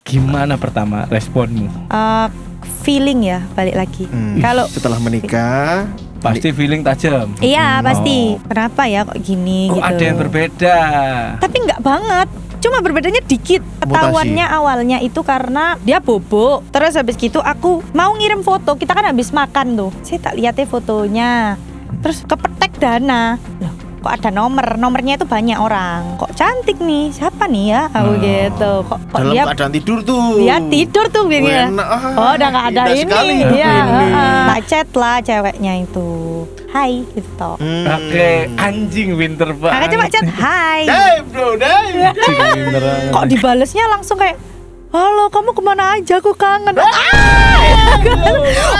Gimana pertama responmu? Feeling ya, balik lagi. Kalau setelah menikah Pasti feeling tajam. iya pasti. Kenapa ya kok gini gitu? Ada yang berbeda. Tapi nggak banget. Cuma berbedanya dikit. Ketahuannya awalnya itu karena dia bobo. Terus habis gitu aku mau ngirim foto. Kita kan habis makan tuh. Saya tak lihatnya fotonya. Terus kepetek Dana. Loh, kok ada nomornya itu banyak orang. Kok cantik nih. Siapa nih ya? Aku gitu. Kok dalam dia keadaan tidur tuh. dia tidur tuh biasanya. Oh, udah nggak ada ini. Iya, tak chat lah ceweknya itu. Hai gitu. Oke, anjing winter banget. Kakak coba chat hai. Bro, dai. Kok dibalesnya langsung kayak halo, kamu kemana aja? Aku kangen.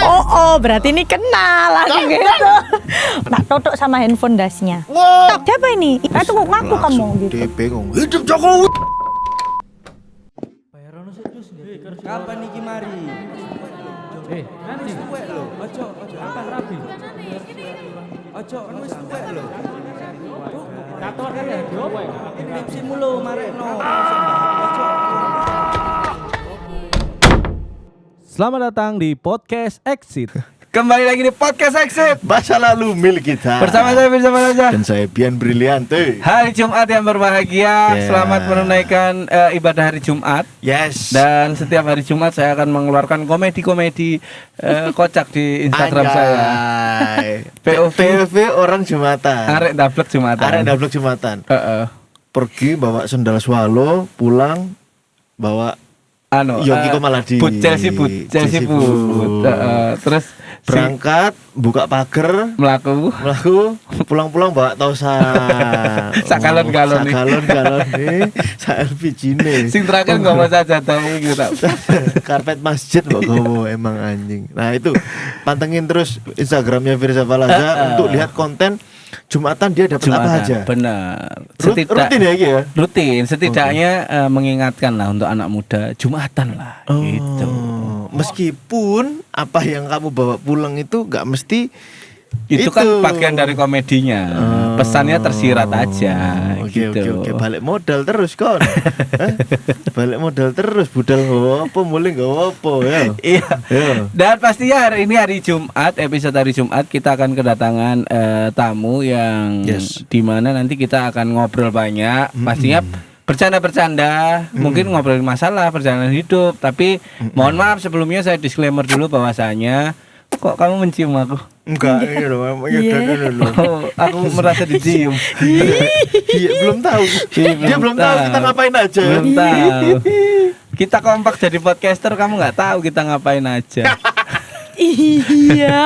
Oh, berarti ini kenal aku gitu. Tak tutup sama handphone dasnya. Wah. Siapa ini? Itu ngaku kamu gitu. DP ngomong hidup Jokowi. Kapan iki mari? Nanti kuwe lho. Ojo apa rabi. Ojo wis kuwe lho. Kator kan ya, Bro. Tipsimu lho marekno. Ojo. Selamat datang di podcast Exit. Kembali lagi di podcast Exit Masa lalu milik kita. bersama saya Firza Falaza. Dan saya Bian Briliante. Hari Jumat yang berbahagia. Yeah. Selamat menunaikan ibadah hari Jumat. Yes. Dan setiap hari Jumat saya akan mengeluarkan komedi-komedi kocak di Instagram saya. POV orang Jumatan. Arek dablek Jumatan. Arek dablek Jumatan. Heeh. Pergi bawa sendal swallow, pulang bawa Yogi kok malah di Chelsea boot. Terus berangkat buka pagar melaku pulang-pulang bawa tosan sakalon-galon nih LPG nih sing terakhir nggak mau saja tahu gitu. Karpet masjid kok kamu emang anjing. Nah itu pantengin terus Instagramnya Firza Falaza untuk lihat konten Jumatan dia dapat apa aja. Benar. Rutin ya ya. Rutin. Setidaknya mengingatkan lah untuk anak muda Jumatan lah. Gitu. Meskipun apa yang kamu bawa pulang itu nggak mesti itu kan bagian dari komedinya. Pesannya tersirat aja. Oke. Balik modal terus kon. Balik modal terus. Budal nggak apa, mulai nggak apa ya. Iya. Dan pastinya hari ini hari Jumat, episode hari Jumat kita akan kedatangan tamu yang dimana nanti kita akan ngobrol banyak. Pastinya bercanda-bercanda, mungkin ngobrolin masalah perjalanan hidup. Tapi mohon maaf sebelumnya saya disclaimer dulu bahwasanya kok kamu mencium aku? Enggak, Aku merasa dicium. Iya, belum tahu. Dia belum tahu kita ngapain aja. Belum tahu. Kita kompak jadi podcaster, kamu nggak tahu kita ngapain aja. Iya.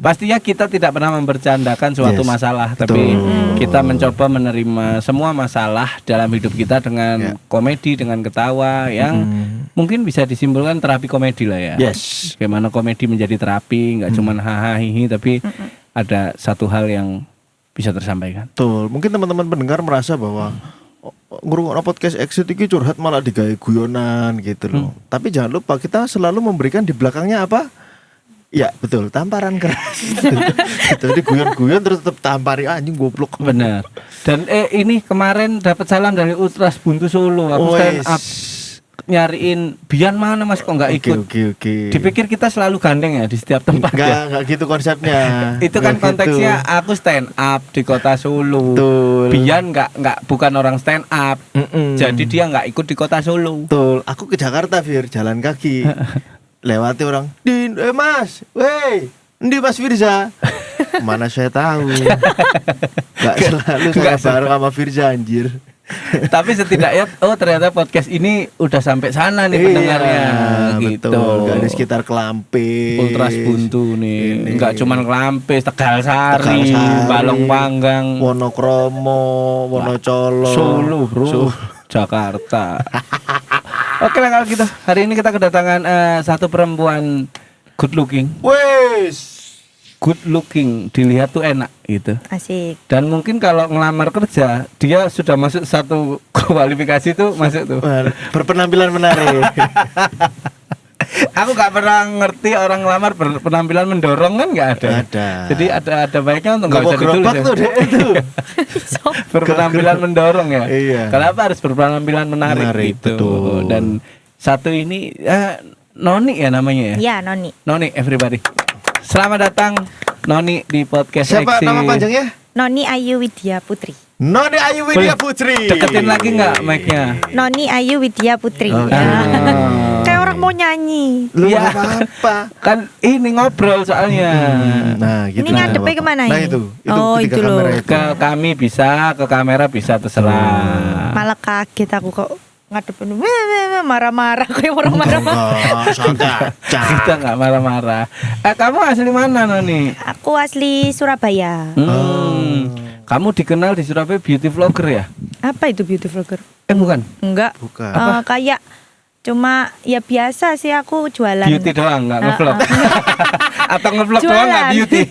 Pastinya kita tidak pernah membercandakan suatu masalah, tapi kita mencoba menerima semua masalah dalam hidup kita dengan komedi, dengan ketawa yang mungkin bisa disimpulkan terapi komedi lah ya. Yes. Bagaimana komedi menjadi terapi, nggak cuma hahaha hihi, tapi ada satu hal yang bisa tersampaikan. Betul. Mungkin teman-teman pendengar merasa bahwa ngurungokno podcast Exit iki curhat malah digawe guyonan gitu loh. Tapi jangan lupa kita selalu memberikan di belakangnya apa? Ya betul, tamparan keras. Jadi guyon-guyon terus tetap tampari anjing goblok. Benar. Dan ini kemarin dapat salam dari Ultras Buntu Solo. Aku stand up nyariin Bian mana Mas kok nggak ikut. Oke. Dipikir kita selalu gandeng ya di setiap tempat. Enggak gitu konsepnya. Itu kan konteksnya aku stand up di kota Solo. Betul. Bian nggak bukan orang stand up. Jadi dia nggak ikut di kota Solo. Betul. Aku ke Jakarta Fir jalan kaki. Lewati orang, Din, Mas, weh, endi Mas Firza? Mana saya tahu. Gak selalu saya bareng sama Firza anjir. Tapi setidaknya ternyata podcast ini udah sampai sana nih pendengarnya. Gitu. Betul. Gak di sekitar Klampe. Ultras Buntu nih. Enggak cuman Klampe, Tegal Sari, Balong Panggang, Wonokromo, Wonocolo, Solo, Bro. Jakarta. Oke lah kalau gitu. Hari ini kita kedatangan satu perempuan good looking. Wes. Good looking, dilihat tuh enak gitu. Asik. Dan mungkin kalau ngelamar kerja, dia sudah masuk satu kualifikasi tuh masuk tuh. Berpenampilan menarik. Aku gak pernah ngerti orang lamar penampilan mendorong kan nggak ada. Ada. Jadi ada baiknya untuk Nggak nggak mau usah ditulis. gerobak Ya. tuh deh itu. Berpenampilan mendorong ya. Iya. Kenapa harus berpenampilan menarik, Menarik, gitu. betul. Dan satu ini Noni ya namanya ya. Ya, Noni. Noni everybody. Selamat datang Noni di podcast Siapa Exit. nama panjangnya? Noni Ayu Widya Putri. Noni Ayu Widya Putri. Deketin lagi nggak mic-nya? Noni Ayu Widya Putri. Oh, Kayak orang mau nyanyi. Lu Iya. apa? Kan ini ngobrol soalnya. Nah, gitu. Ini ngadepnya kemana Nah, ini? itu Oh, ketiga itu loh. kamera itu. Ke kami bisa, ke kamera bisa terserah. Malah kaget aku kok ngadepin marah-marah kayak orang marah-marah. Santai. Kita nggak marah-marah. Kamu asli mana Noni? Aku asli Surabaya. Kamu dikenal di Surabaya beauty vlogger ya? Apa itu beauty vlogger? Bukan. Enggak. Bukan. Kayak cuma ya biasa sih aku jualan. Beauty doang, nggak ngevlog. Atau ngevlog doang nggak Jualan. beauty?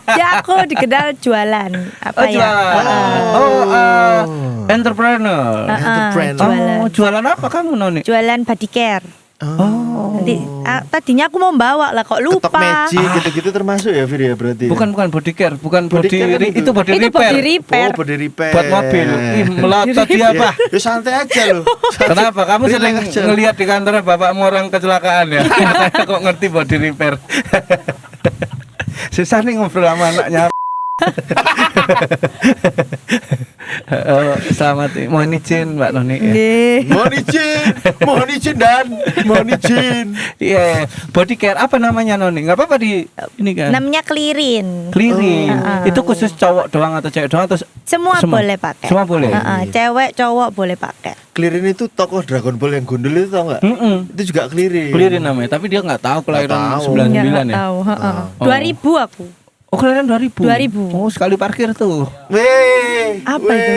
Ya aku dikenal jualan. Apa Oh, ya? jualan. Entrepreneur. Entrepreneur. Jualan. Oh, jualan apa kamu Noni? Jualan body care. Oh. Nanti, tadinya aku mau bawa lah kok Ketok lupa. magic gitu-gitu termasuk ya Fir ya berarti. ya? Bukan body care, bukan Body body, care kan itu body Itu repair. body repair. Oh, body repair. Buat mobil. Ih, melotot dia apa? Ya santai aja loh. Kenapa? Kamu Relax sering aja. ngelihat di kantornya bapakmu orang kecelakaan ya? Kok ngerti body repair? Susah nih ngobrol sama anaknya. Selamat, mohon izin Mbak Noni. Ya. Nggih. Mohon izin dan mohon izin. Iya, body care apa namanya Noni? Nggak apa-apa di ini kan? Namanya Clearin. Clearing. Itu khusus cowok doang atau cewek doang atau Semua boleh pakai. Semua boleh. Cewek, cowok boleh pakai. Clearin itu tokoh Dragon Ball yang gundul itu tau nggak? Itu juga Clearin. Clearing namanya, tapi dia nggak tahu kelahiran tahu. 99 ya. Nggak tahu, heeh. Oh. 2000 aku. Oh, kelahiran 2000. 2000. Oh, sekali parkir tuh. Weh, Apa itu?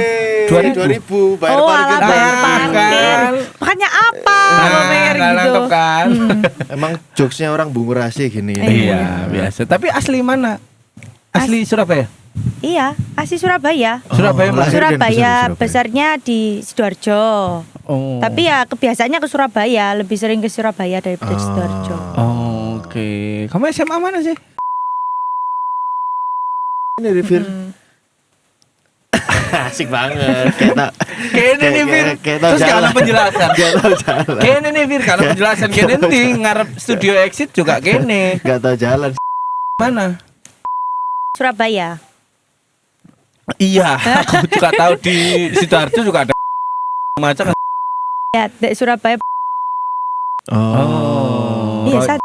2000 bayar Oh, parkir. alah bayar Ah, parkir. kan. Makanya apa? Kalau bayar nggak gitu. nangkep kan? Emang jokesnya orang bungur asih gini. Iya, biasa. Tapi asli mana? Asli Surabaya. Iya, asli Surabaya. Surabaya mana? lahir dan besar di Surabaya Surabaya. besarnya di Sidoarjo. Oh. Tapi ya kebiasaannya ke Surabaya, lebih sering ke Surabaya daripada Sidoarjo. Oh, oke. Kamu SMA mana sih? Ini Rivir. Asik banget. Kayaknya nih Fir. Terus gak ada penjelasan. Gak tahu jalan. Kayaknya nih Fir, kalau penjelasan kayaknya nanti ngarep studio exit juga kayaknya. Gak tahu jalan. Mana? Surabaya. Iya, aku juga tahu di Sidoarjo juga ada macam. Ya, dari Surabaya. Oh. Iya, saya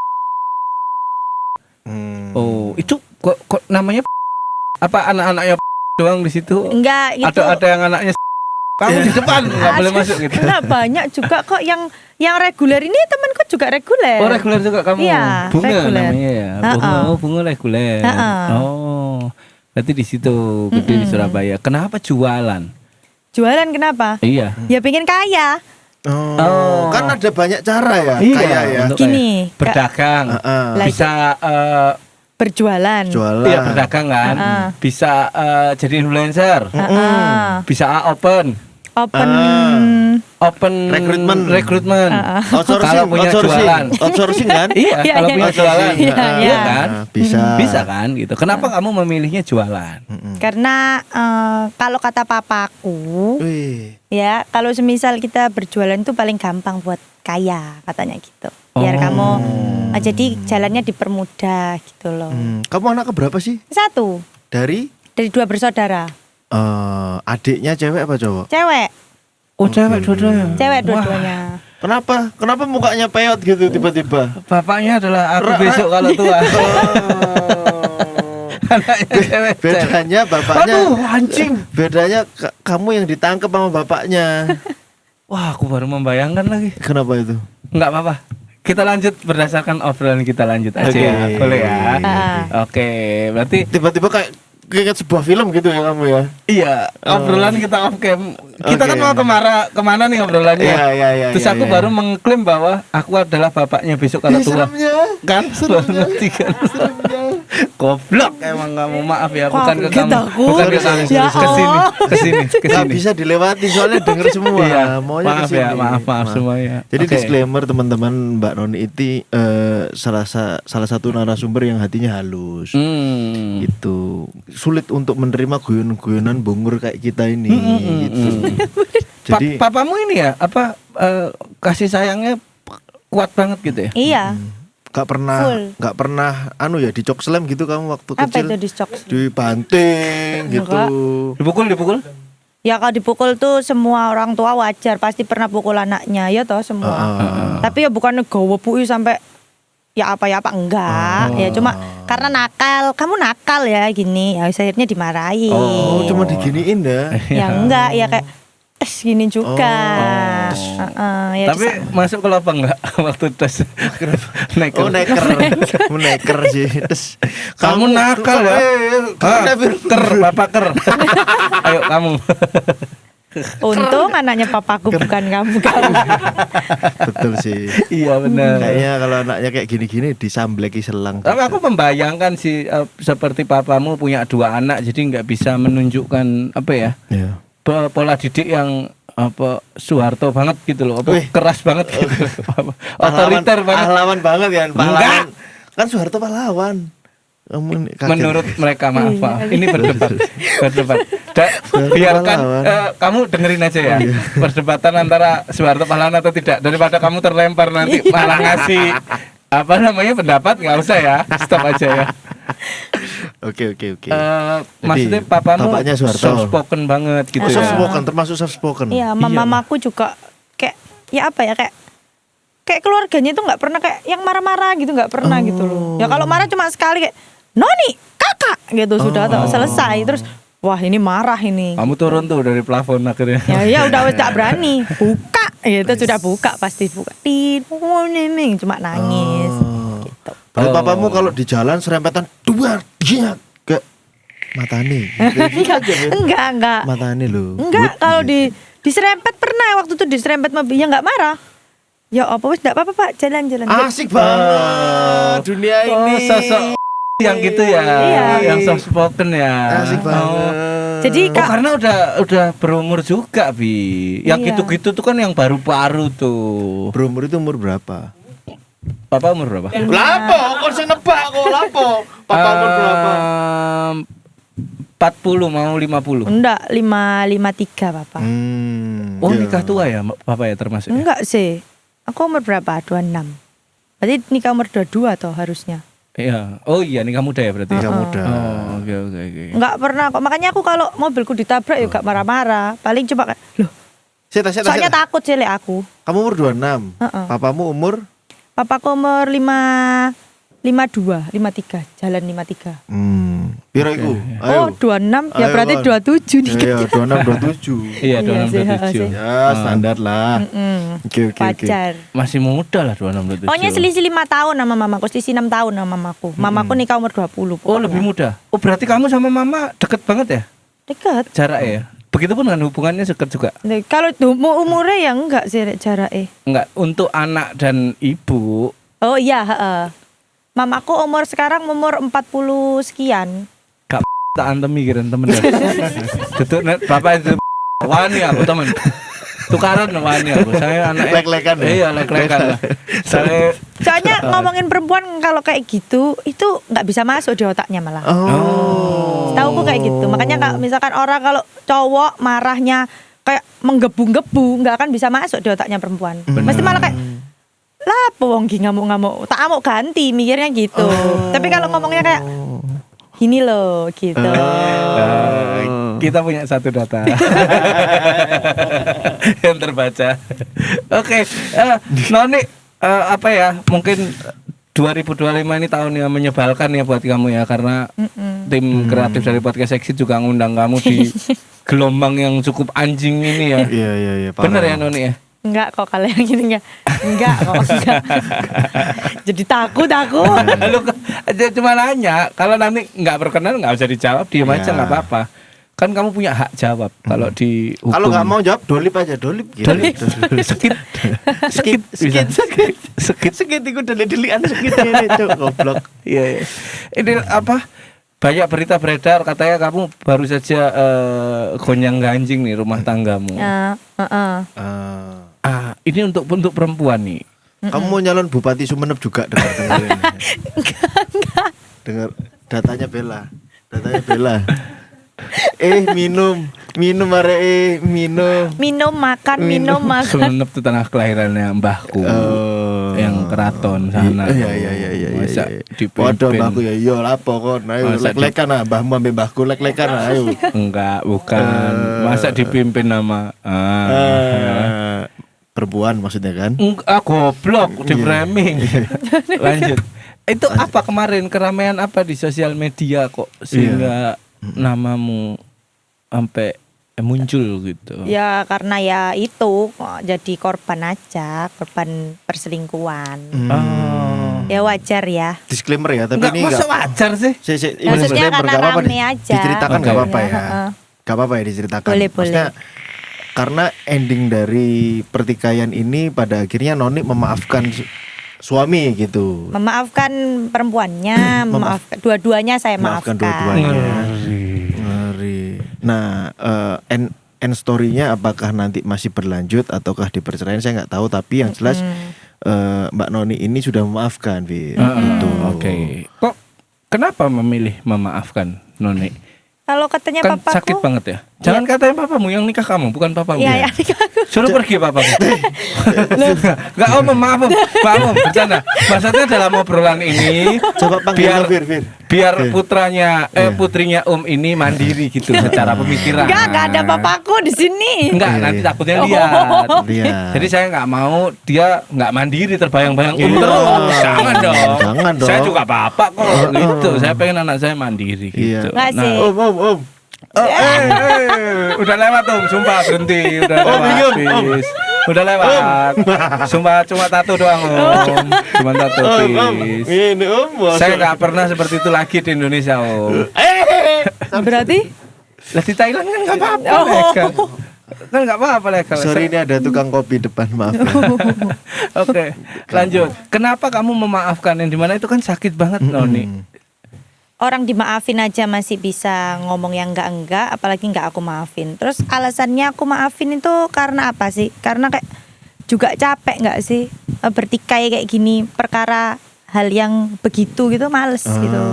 Oh, itu kok namanya apa anak-anaknya doang di situ? enggak gitu. Ada yang anaknya kamu di depan nggak boleh masuk gitu. Enggak banyak juga kok yang reguler ini temanku juga reguler. Oh, reguler juga kamu. Iya, Bunga reguler. namanya ya. Bunga, oh, bunga reguler. Oh. Berarti di situ gede di Surabaya. Kenapa jualan? Jualan kenapa? Iya. Ya pengen kaya. Oh, kan ada banyak cara ya, kaya ya. untuk Gini, kaya. Berdagang. Lah, Bisa berjualan. Jualan. iya berdagang kan. Bisa jadi influencer. Bisa open rekrutmen. Kalau punya jualan. Outsourcing kan? Iya, Iya, kalau iya, punya iya. jualan. Iya, Iya iya. kan? Bisa kan gitu. Kenapa kamu memilihnya jualan? Karena kalau kata papaku, Wih. ya kalau semisal kita berjualan itu paling gampang buat kaya katanya gitu. Biar kamu jadi jalannya dipermudah gitu loh. Kamu anak keberapa sih? Satu Dari dari 2 bersaudara. adiknya cewek apa cowok? Cewek, Oh, cewek dua-duanya. cewek Wah, dua-duanya. Kenapa mukanya peot gitu tiba-tiba? bapaknya adalah aku besok kalau tua. Anaknya cewek. Bedanya bapaknya. Aduh, anjing. Bedanya kamu yang ditangkap sama bapaknya. Wah, aku baru membayangkan lagi. Kenapa itu? Enggak apa-apa. Kita lanjut berdasarkan obrolan kita lanjut aja Oke. ya. Boleh ya. Oke, berarti Tiba-tiba kayak sebuah film gitu ya kamu ya? iya, obrolan kita off cam. Kita Oke. kan mau kemana nih obrolannya? Iya. Terus aku baru mengklaim bahwa aku adalah bapaknya besok kalau tua. Seremnya. Kan? Baru ngerti kan? Goblok emang kamu, maaf ya, bukan ke Kaget kamu. aku. Bukan ke kamu. Ya Ke sini. Gak bisa dilewati soalnya denger semua. Iya, Maunya maaf kesini. ya, maaf semuanya. Jadi Oke. disclaimer teman-teman, Mbak Noni itu salah satu narasumber yang hatinya halus. Gitu. Sulit untuk menerima guyon-guyonan bungur kayak kita ini gitu. Jadi Papamu ini ya kasih sayangnya kuat banget gitu ya? Iya. gak pernah anu ya dicok slam gitu kamu waktu Apa kecil. itu dicok? Dibanting gitu. Enggak. Dipukul? Ya kalau dipukul tuh semua orang tua wajar pasti pernah pukul anaknya ya toh semua. Tapi ya bukan gowo pui sampai ya apa enggak. Ya cuma karena nakal, kamu nakal ya gini. Ya akhirnya dimarahin. Oh, cuma diginiin ya. Ya enggak, ya kayak gini juga. Ya Tapi masuk ke lubang enggak waktu tes? Neker. Oh, neker sih. Terus Kamu nakal ya? Bapak ker. Ayo kamu. untung anaknya papaku bukan kamu. Betul sih. Iya benar. Kayaknya kalau anaknya kayak gini-gini disambleki selang. Tapi aku membayangkan sih seperti papamu punya 2 anak, jadi nggak bisa menunjukkan apa ya? Iya. Pola didik yang Soeharto banget gitu loh, Wih. keras banget gitu. Otoriter banget. Pahlawan banget kan, Enggak. pahlawan. Kan Soeharto pahlawan. Kamu kaget. Menurut mereka, maaf. Ini berdebat. Biarkan kamu dengerin aja ya. Perdebatan antara Soeharto pahlawan atau tidak, daripada kamu terlempar nanti malah ngasih pendapat, nggak usah ya. Stop aja ya. Oke. Maksudnya papamu bapaknya Soeharto. soft spoken banget gitu Soft ya. spoken, termasuk soft spoken. Iya, mamaku juga kayak ya apa ya kayak keluarganya itu nggak pernah kayak yang marah-marah gitu, nggak pernah gitu loh. Ya kalau marah cuma sekali kayak Noni kakak gitu sudah atau selesai terus wah ini marah ini. Kamu turun tuh dari plafon akhirnya. Ya udah tak berani buka gitu sudah buka pasti buka cuma nangis gitu. Kalau papamu kalau di jalan serempetan dua dia ke matani. Enggak. Matani loh. Enggak, kalau diserempet pernah waktu itu diserempet mobil ya enggak marah. Ya apa wis enggak apa-apa Pak, jalan-jalan. Asik banget dunia ini. Sosok yang gitu ya. Iya. Yang soft spoken ya. Asik banget. Jadi karena udah berumur juga, Bi. Yang Iya. gitu-gitu tuh kan yang baru-baru tuh. Berumur itu umur berapa? Papa umur berapa? Lapo, kok sing nebak kok lapo? Papa umur berapa? 40 mau 50. enggak 53 Bapak. Oh, iya. nikah tua ya, Papa ya termasuk. Ya? Enggak sih. Aku umur berapa? 26. Berarti nikah umur 22 toh harusnya. Iya. Oh iya, nikah muda ya berarti. Nikah muda. Oh, oke. Enggak pernah kok. Makanya aku kalau mobilku ditabrak ya enggak marah-marah. Paling cuma kayak, loh, soalnya takut sih lek aku. Kamu umur 26. Papamu umur? Papaku umur 52, 53, jalan 53. Piro iku? Oh, 26 ya Ayo, berarti Kon. 27 nih. Iya, 26 27. Iya, Iya sih, 26 27. Ya, standar lah. Oke. Pacar. Masih muda lah 26 27. Pokoknya selisih 5 tahun sama mamaku, selisih 6 tahun sama mamaku. Mamaku nikah umur 20. Oh, lebih muda. Oh, berarti kamu sama mama deket banget ya? Dekat. Jarak ya? Begitupun dengan hubungannya dekat juga? Nah, kalau umurnya ya enggak sih jaraknya. Enggak, untuk anak dan ibu. Oh iya, heeh. Mamaku umur sekarang umur 40 sekian. Gak tak antemi kira temen. Tutup bapak itu wani aku temen. Tukaran wani aku. Saya anak Lek-lekan ya? Iya, lek-lekan lah. Saya Soalnya ngomongin perempuan kalau kayak gitu itu nggak bisa masuk di otaknya malah. Setauku kayak gitu. Makanya kalau misalkan orang kalau cowok marahnya kayak menggebu-gebu nggak akan bisa masuk di otaknya perempuan. Mesti malah kayak lah wong ki ngamuk-ngamuk. Tak amuk ganti mikirnya gitu. Tapi kalau ngomongnya kayak gini loh gitu. kita punya satu data yang terbaca. Oke, Noni apa ya? Mungkin 2025 ini tahun yang menyebalkan ya buat kamu ya, karena tim kreatif dari podcast Exit juga ngundang kamu di gelombang yang cukup anjing ini ya. Iya. Bener ya Noni ya? Enggak kok kalau yang gini enggak kok enggak. Jadi takut aku. Lu cuma nanya, kalau nanti nggak berkenan nggak usah dijawab, diem aja nggak apa-apa. kan kamu punya hak jawab kalau di hukum. Kalau nggak mau jawab dolip aja, dolip gitu. Skip. Sekit iku delik-delikan sekit ini cuk goblok. Iya. Ini apa? Banyak berita beredar katanya kamu baru saja gonjang ganjing nih rumah tanggamu. Ini untuk perempuan nih. Kamu mau nyalon Bupati Sumeneb juga dengar ini. Enggak. Dengar datanya Bella. Minum arek Minum makan. Sumeneb itu tanah kelahirannya mbahku. Yang keraton sana. Iya. Masa Waduh dipimpin. mbahku ya iya lapo kon. Ayo Masa lek-lekan ah mbahmu ambek mbahku lek-lekan ayo. Enggak, bukan. Masa dipimpin nama Perempuan maksudnya kan? enggak goblok, di framing. Lanjut. Itu apa kemarin keramaian apa di sosial media kok sehingga namamu sampai muncul gitu? Ya karena ya itu jadi korban aja, korban perselingkuhan. Ya wajar ya. Disclaimer ya, tapi Enggak, ini masa wajar sih? ini Maksudnya disclaimer, karena gak apa-apa rame aja. diceritakan gak apa-apa ya. Heeh. Gak apa-apa ya diceritakan. Boleh. Maksudnya karena ending dari pertikaian ini pada akhirnya Noni memaafkan suami gitu. Memaafkan perempuannya, memaafkan dua-duanya saya Maafkan maafkan. dua-duanya. Ngeri. Nah, end story-nya apakah nanti masih berlanjut ataukah diperceraikan saya nggak tahu, tapi yang jelas Mbak Noni ini sudah memaafkan, Vir. Gitu. Oke. Kok kenapa memilih memaafkan Noni? Kalau katanya Kan papaku sakit banget ya. Jangan katain papamu yang nikah kamu, bukan papamu. Iya, Suruh pergi papamu. Enggak maaf, bercanda. Maksudnya dalam obrolan ini Coba panggil Vir. biar putrinya ini mandiri gitu secara pemikiran. Enggak ada papaku di sini. Enggak, nanti takutnya lihat. Lihat. Jadi saya nggak mau dia nggak mandiri terbayang-bayang Iya. terus. Jangan dong. Jangan dong. Saya juga bapak kok gitu. Saya pengen anak saya mandiri Iya. gitu. Nggak sih. Om. Udah lewat sumpah berhenti. Udah lewat. minum, Please. Udah lewat. Sumpah cuma tato doang Om. Cuma tato please. Ini Om. Saya nggak pernah seperti itu lagi di Indonesia Om. Berarti Lah di Thailand kan nggak apa-apa Oh. legal. Kan nggak apa-apa legal. Sorry ini ada tukang kopi depan, maaf ya. Oke, lanjut. Kenapa kamu memaafkan yang dimana itu kan sakit banget Noni? orang dimaafin aja masih bisa ngomong yang enggak, apalagi enggak aku maafin. Terus alasannya aku maafin itu karena apa sih? Karena kayak juga capek enggak sih bertikai kayak gini, perkara hal yang begitu gitu, males gitu.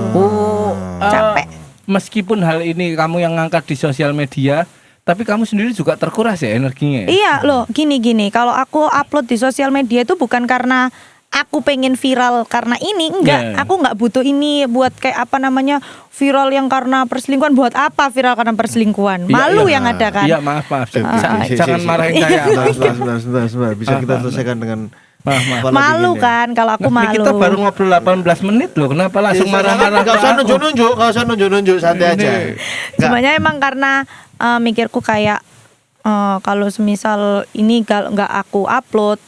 Capek. Meskipun hal ini kamu yang ngangkat di sosial media, tapi kamu sendiri juga terkuras ya energinya. Iya loh, gini. Kalau aku upload di sosial media itu bukan karena aku pengen viral karena ini, enggak. Aku enggak butuh ini buat kayak apa namanya viral yang karena perselingkuhan. Buat apa viral karena perselingkuhan? Malu yang ada kan. Iya maaf. Jangan marahin saya. Sebentar. Bisa kita selesaikan dengan Maaf. Malu kan kalau aku malu. Kita baru ngobrol 18 menit loh. Kenapa langsung marah-marah? Gak usah nunjuk, santai aja. Sebenarnya emang karena mikirku kayak kalau semisal ini nggak aku upload,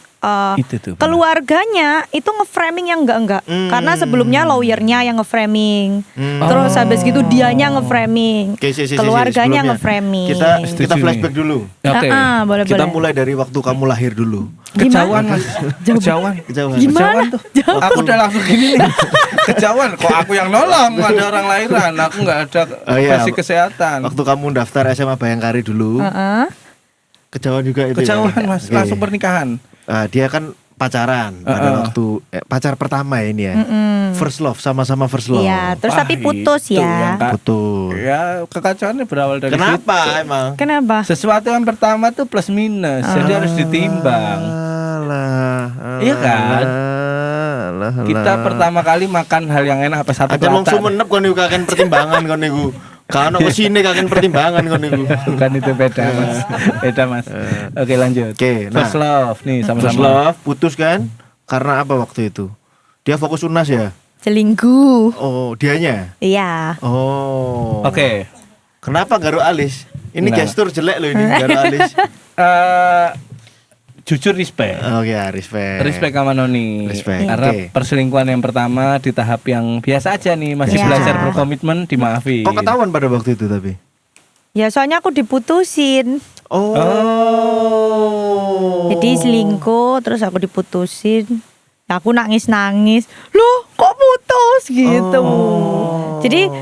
Itu tuh, keluarganya itu ngeframing yang enggak. Karena sebelumnya lawyernya yang ngeframing. Terus habis gitu dianya ngeframing. Keluarganya Sebelumnya, ngeframing. Kita flashback dulu. Oke. Boleh. Kita mulai dari waktu kamu lahir dulu. Kejauhan Mas. Kejauhan. Gimana? Tuh. Aku udah langsung gini nih. Kejauhan. Kok aku yang nolong? Ada orang lahiran. Aku nggak ada kasih kesehatan. Waktu kamu daftar SMA Bayangkari dulu. Kejauhan juga itu. Kejauhan ya? Mas. Oke. Langsung pernikahan. Dia kan pacaran pada waktu pacar pertama ya ini ya. First love, sama-sama first love. Iya, terus tapi Wah, putus itu ya. yang Betul. Ya kekacauannya berawal dari Kenapa situ. emang? Kenapa? Sesuatu yang pertama tuh plus minus, jadi harus ditimbang. Iya kan? Kita pertama kali makan hal yang enak apa satu Ada wong pelata. Sumenep kon niku kaken pertimbangan kon niku. Kan kesini kaken pertimbangan kon niku. Bukan itu beda Mas. Beda Mas. Oke lanjut. Oke, nah. First love nih First sama-sama. love putus kan? Karena apa waktu itu? Dia fokus UNAS ya? Selingkuh. Oh, dianya. Iya. Oh. Oke. Kenapa garuk alis? Ini Nah. gestur jelek loh ini garuk alis. Jujur respect. Oke, ya, respect. Respect sama Noni. Respect, Karena oke. perselingkuhan yang pertama di tahap yang biasa aja nih, masih Iya. belajar berkomitmen, dimaafin. Kok ketahuan pada waktu itu tapi? Ya soalnya aku diputusin. Jadi selingkuh terus aku diputusin. Ya, aku nangis-nangis. Loh, kok putus gitu. Jadi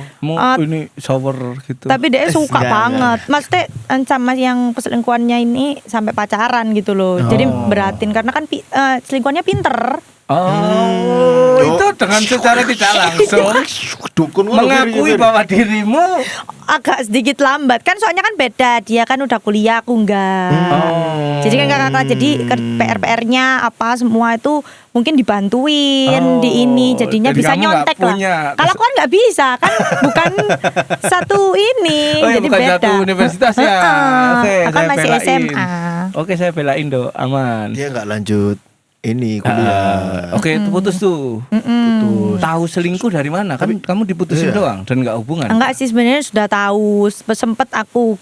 ini shower gitu. tapi dia suka Enggak, banget. Maksudnya sama yang selingkuhannya ini sampai pacaran gitu loh. Jadi beratin karena kan selingkuhannya pinter. Itu dengan secara tidak langsung Dukun mengakui bahwa dirimu Agak sedikit lambat kan soalnya kan beda, dia kan udah kuliah, aku enggak. Jadi kan kakak, jadi PR-nya apa semua itu mungkin dibantuin di ini, jadinya jadi bisa kamu nyontek nggak punya. lah. Kalau aku kan nggak bisa kan, bukan satu ini, jadi bukan beda. satu universitas ya. Oke, Aku kan saya masih belain. SMA. Oke, saya belain do, aman. Dia nggak lanjut ini kuliah. Oke, itu putus tuh. Putus. Tahu selingkuh dari mana? Kan kamu diputusin doang dan nggak hubungan. Enggak sih, sebenarnya sudah tahu. Sempet aku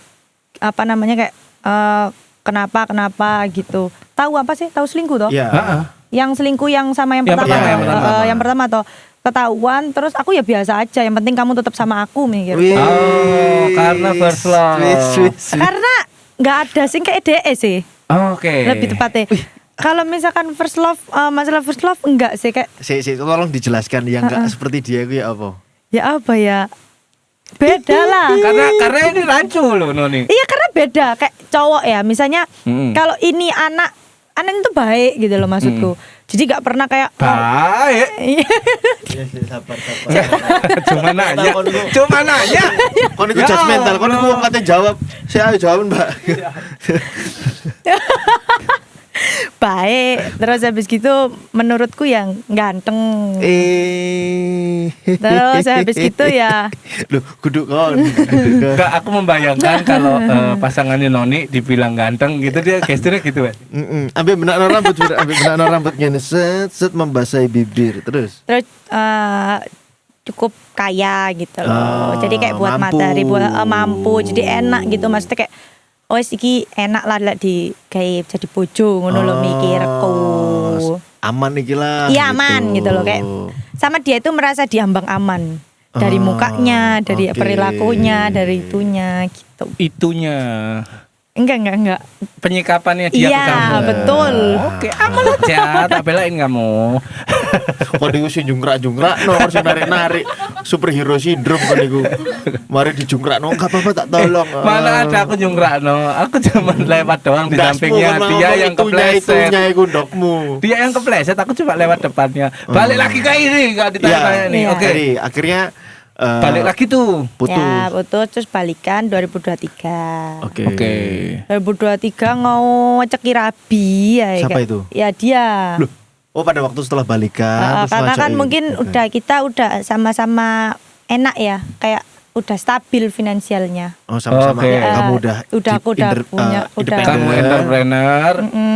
apa namanya kayak kenapa gitu. Tahu apa sih? Tahu selingkuh toh? Iya. Yang selingkuh yang sama yang Yang pertama. pertama. Yang pertama toh. Ketahuan terus aku ya biasa aja, yang penting kamu tetap sama aku mikir. Karena first love. Karena nggak ada sih kayak DE sih. Oke. Lebih tepatnya. Kalau misalkan first love, masalah first love enggak sih kayak Tolong dijelaskan yang enggak seperti dia itu ya apa? ya apa ya? Beda lah. Karena ini rancu loh Noni. Iya karena beda kayak cowok ya. Misalnya kalau ini anak itu baik gitu loh maksudku. Jadi gak pernah kayak Baik. Sabar. Cuma nanya. Kon iku judgmental, kon iku wong kate jawab. Saya ayo jawab, Mbak. baik. Terus habis gitu menurutku yang ganteng. Terus habis gitu ya. Loh, kudu kon. Enggak, aku membayangkan kalau pasangannya Noni dibilang ganteng gitu, dia gesturnya gitu kan. Ambil benakno rambut ngene set membasahi bibir terus. Terus cukup kaya gitu loh. Jadi kayak buat mampu. materi buat mampu. Jadi enak gitu maksudnya kayak iki enak lah di kayak jadi bojo ngono lho mikirku. Aman iki lah. Iya aman gitu loh kayak sama dia itu merasa diambang aman dari mukanya, dari perilakunya, dari itunya gitu. Itunya Enggak. penyikapannya dia ke kamu. Iya, betul. Oke, aman aja, tak belain kamu. Kok niku sing jungkrak-jungkrak harus narik-narik superhero syndrome kan niku. Mari dijungkrakno enggak apa-apa tak tolong. Mana ada aku nyungkrakno, aku cuma lewat doang di sampingnya, dia yang kepleset. Itunya iku ndokmu. Dia yang kepleset, aku cuma lewat depannya. Balik lagi ke ini, enggak ditanya nih. Iya. Oke. Jadi akhirnya Balik lagi tuh. putus. Ya, putus terus balikan 2023. Oke. 2023 mau ceki rabi ya. Siapa itu? Ya dia. Loh. Oh, pada waktu setelah balikan terus Karena kan ngajak mungkin ini. kita udah sama-sama enak ya, kayak udah stabil finansialnya. Oh, sama-sama Oke. kamu udah Aku udah punya, udah. independen. Kamu entrepreneur,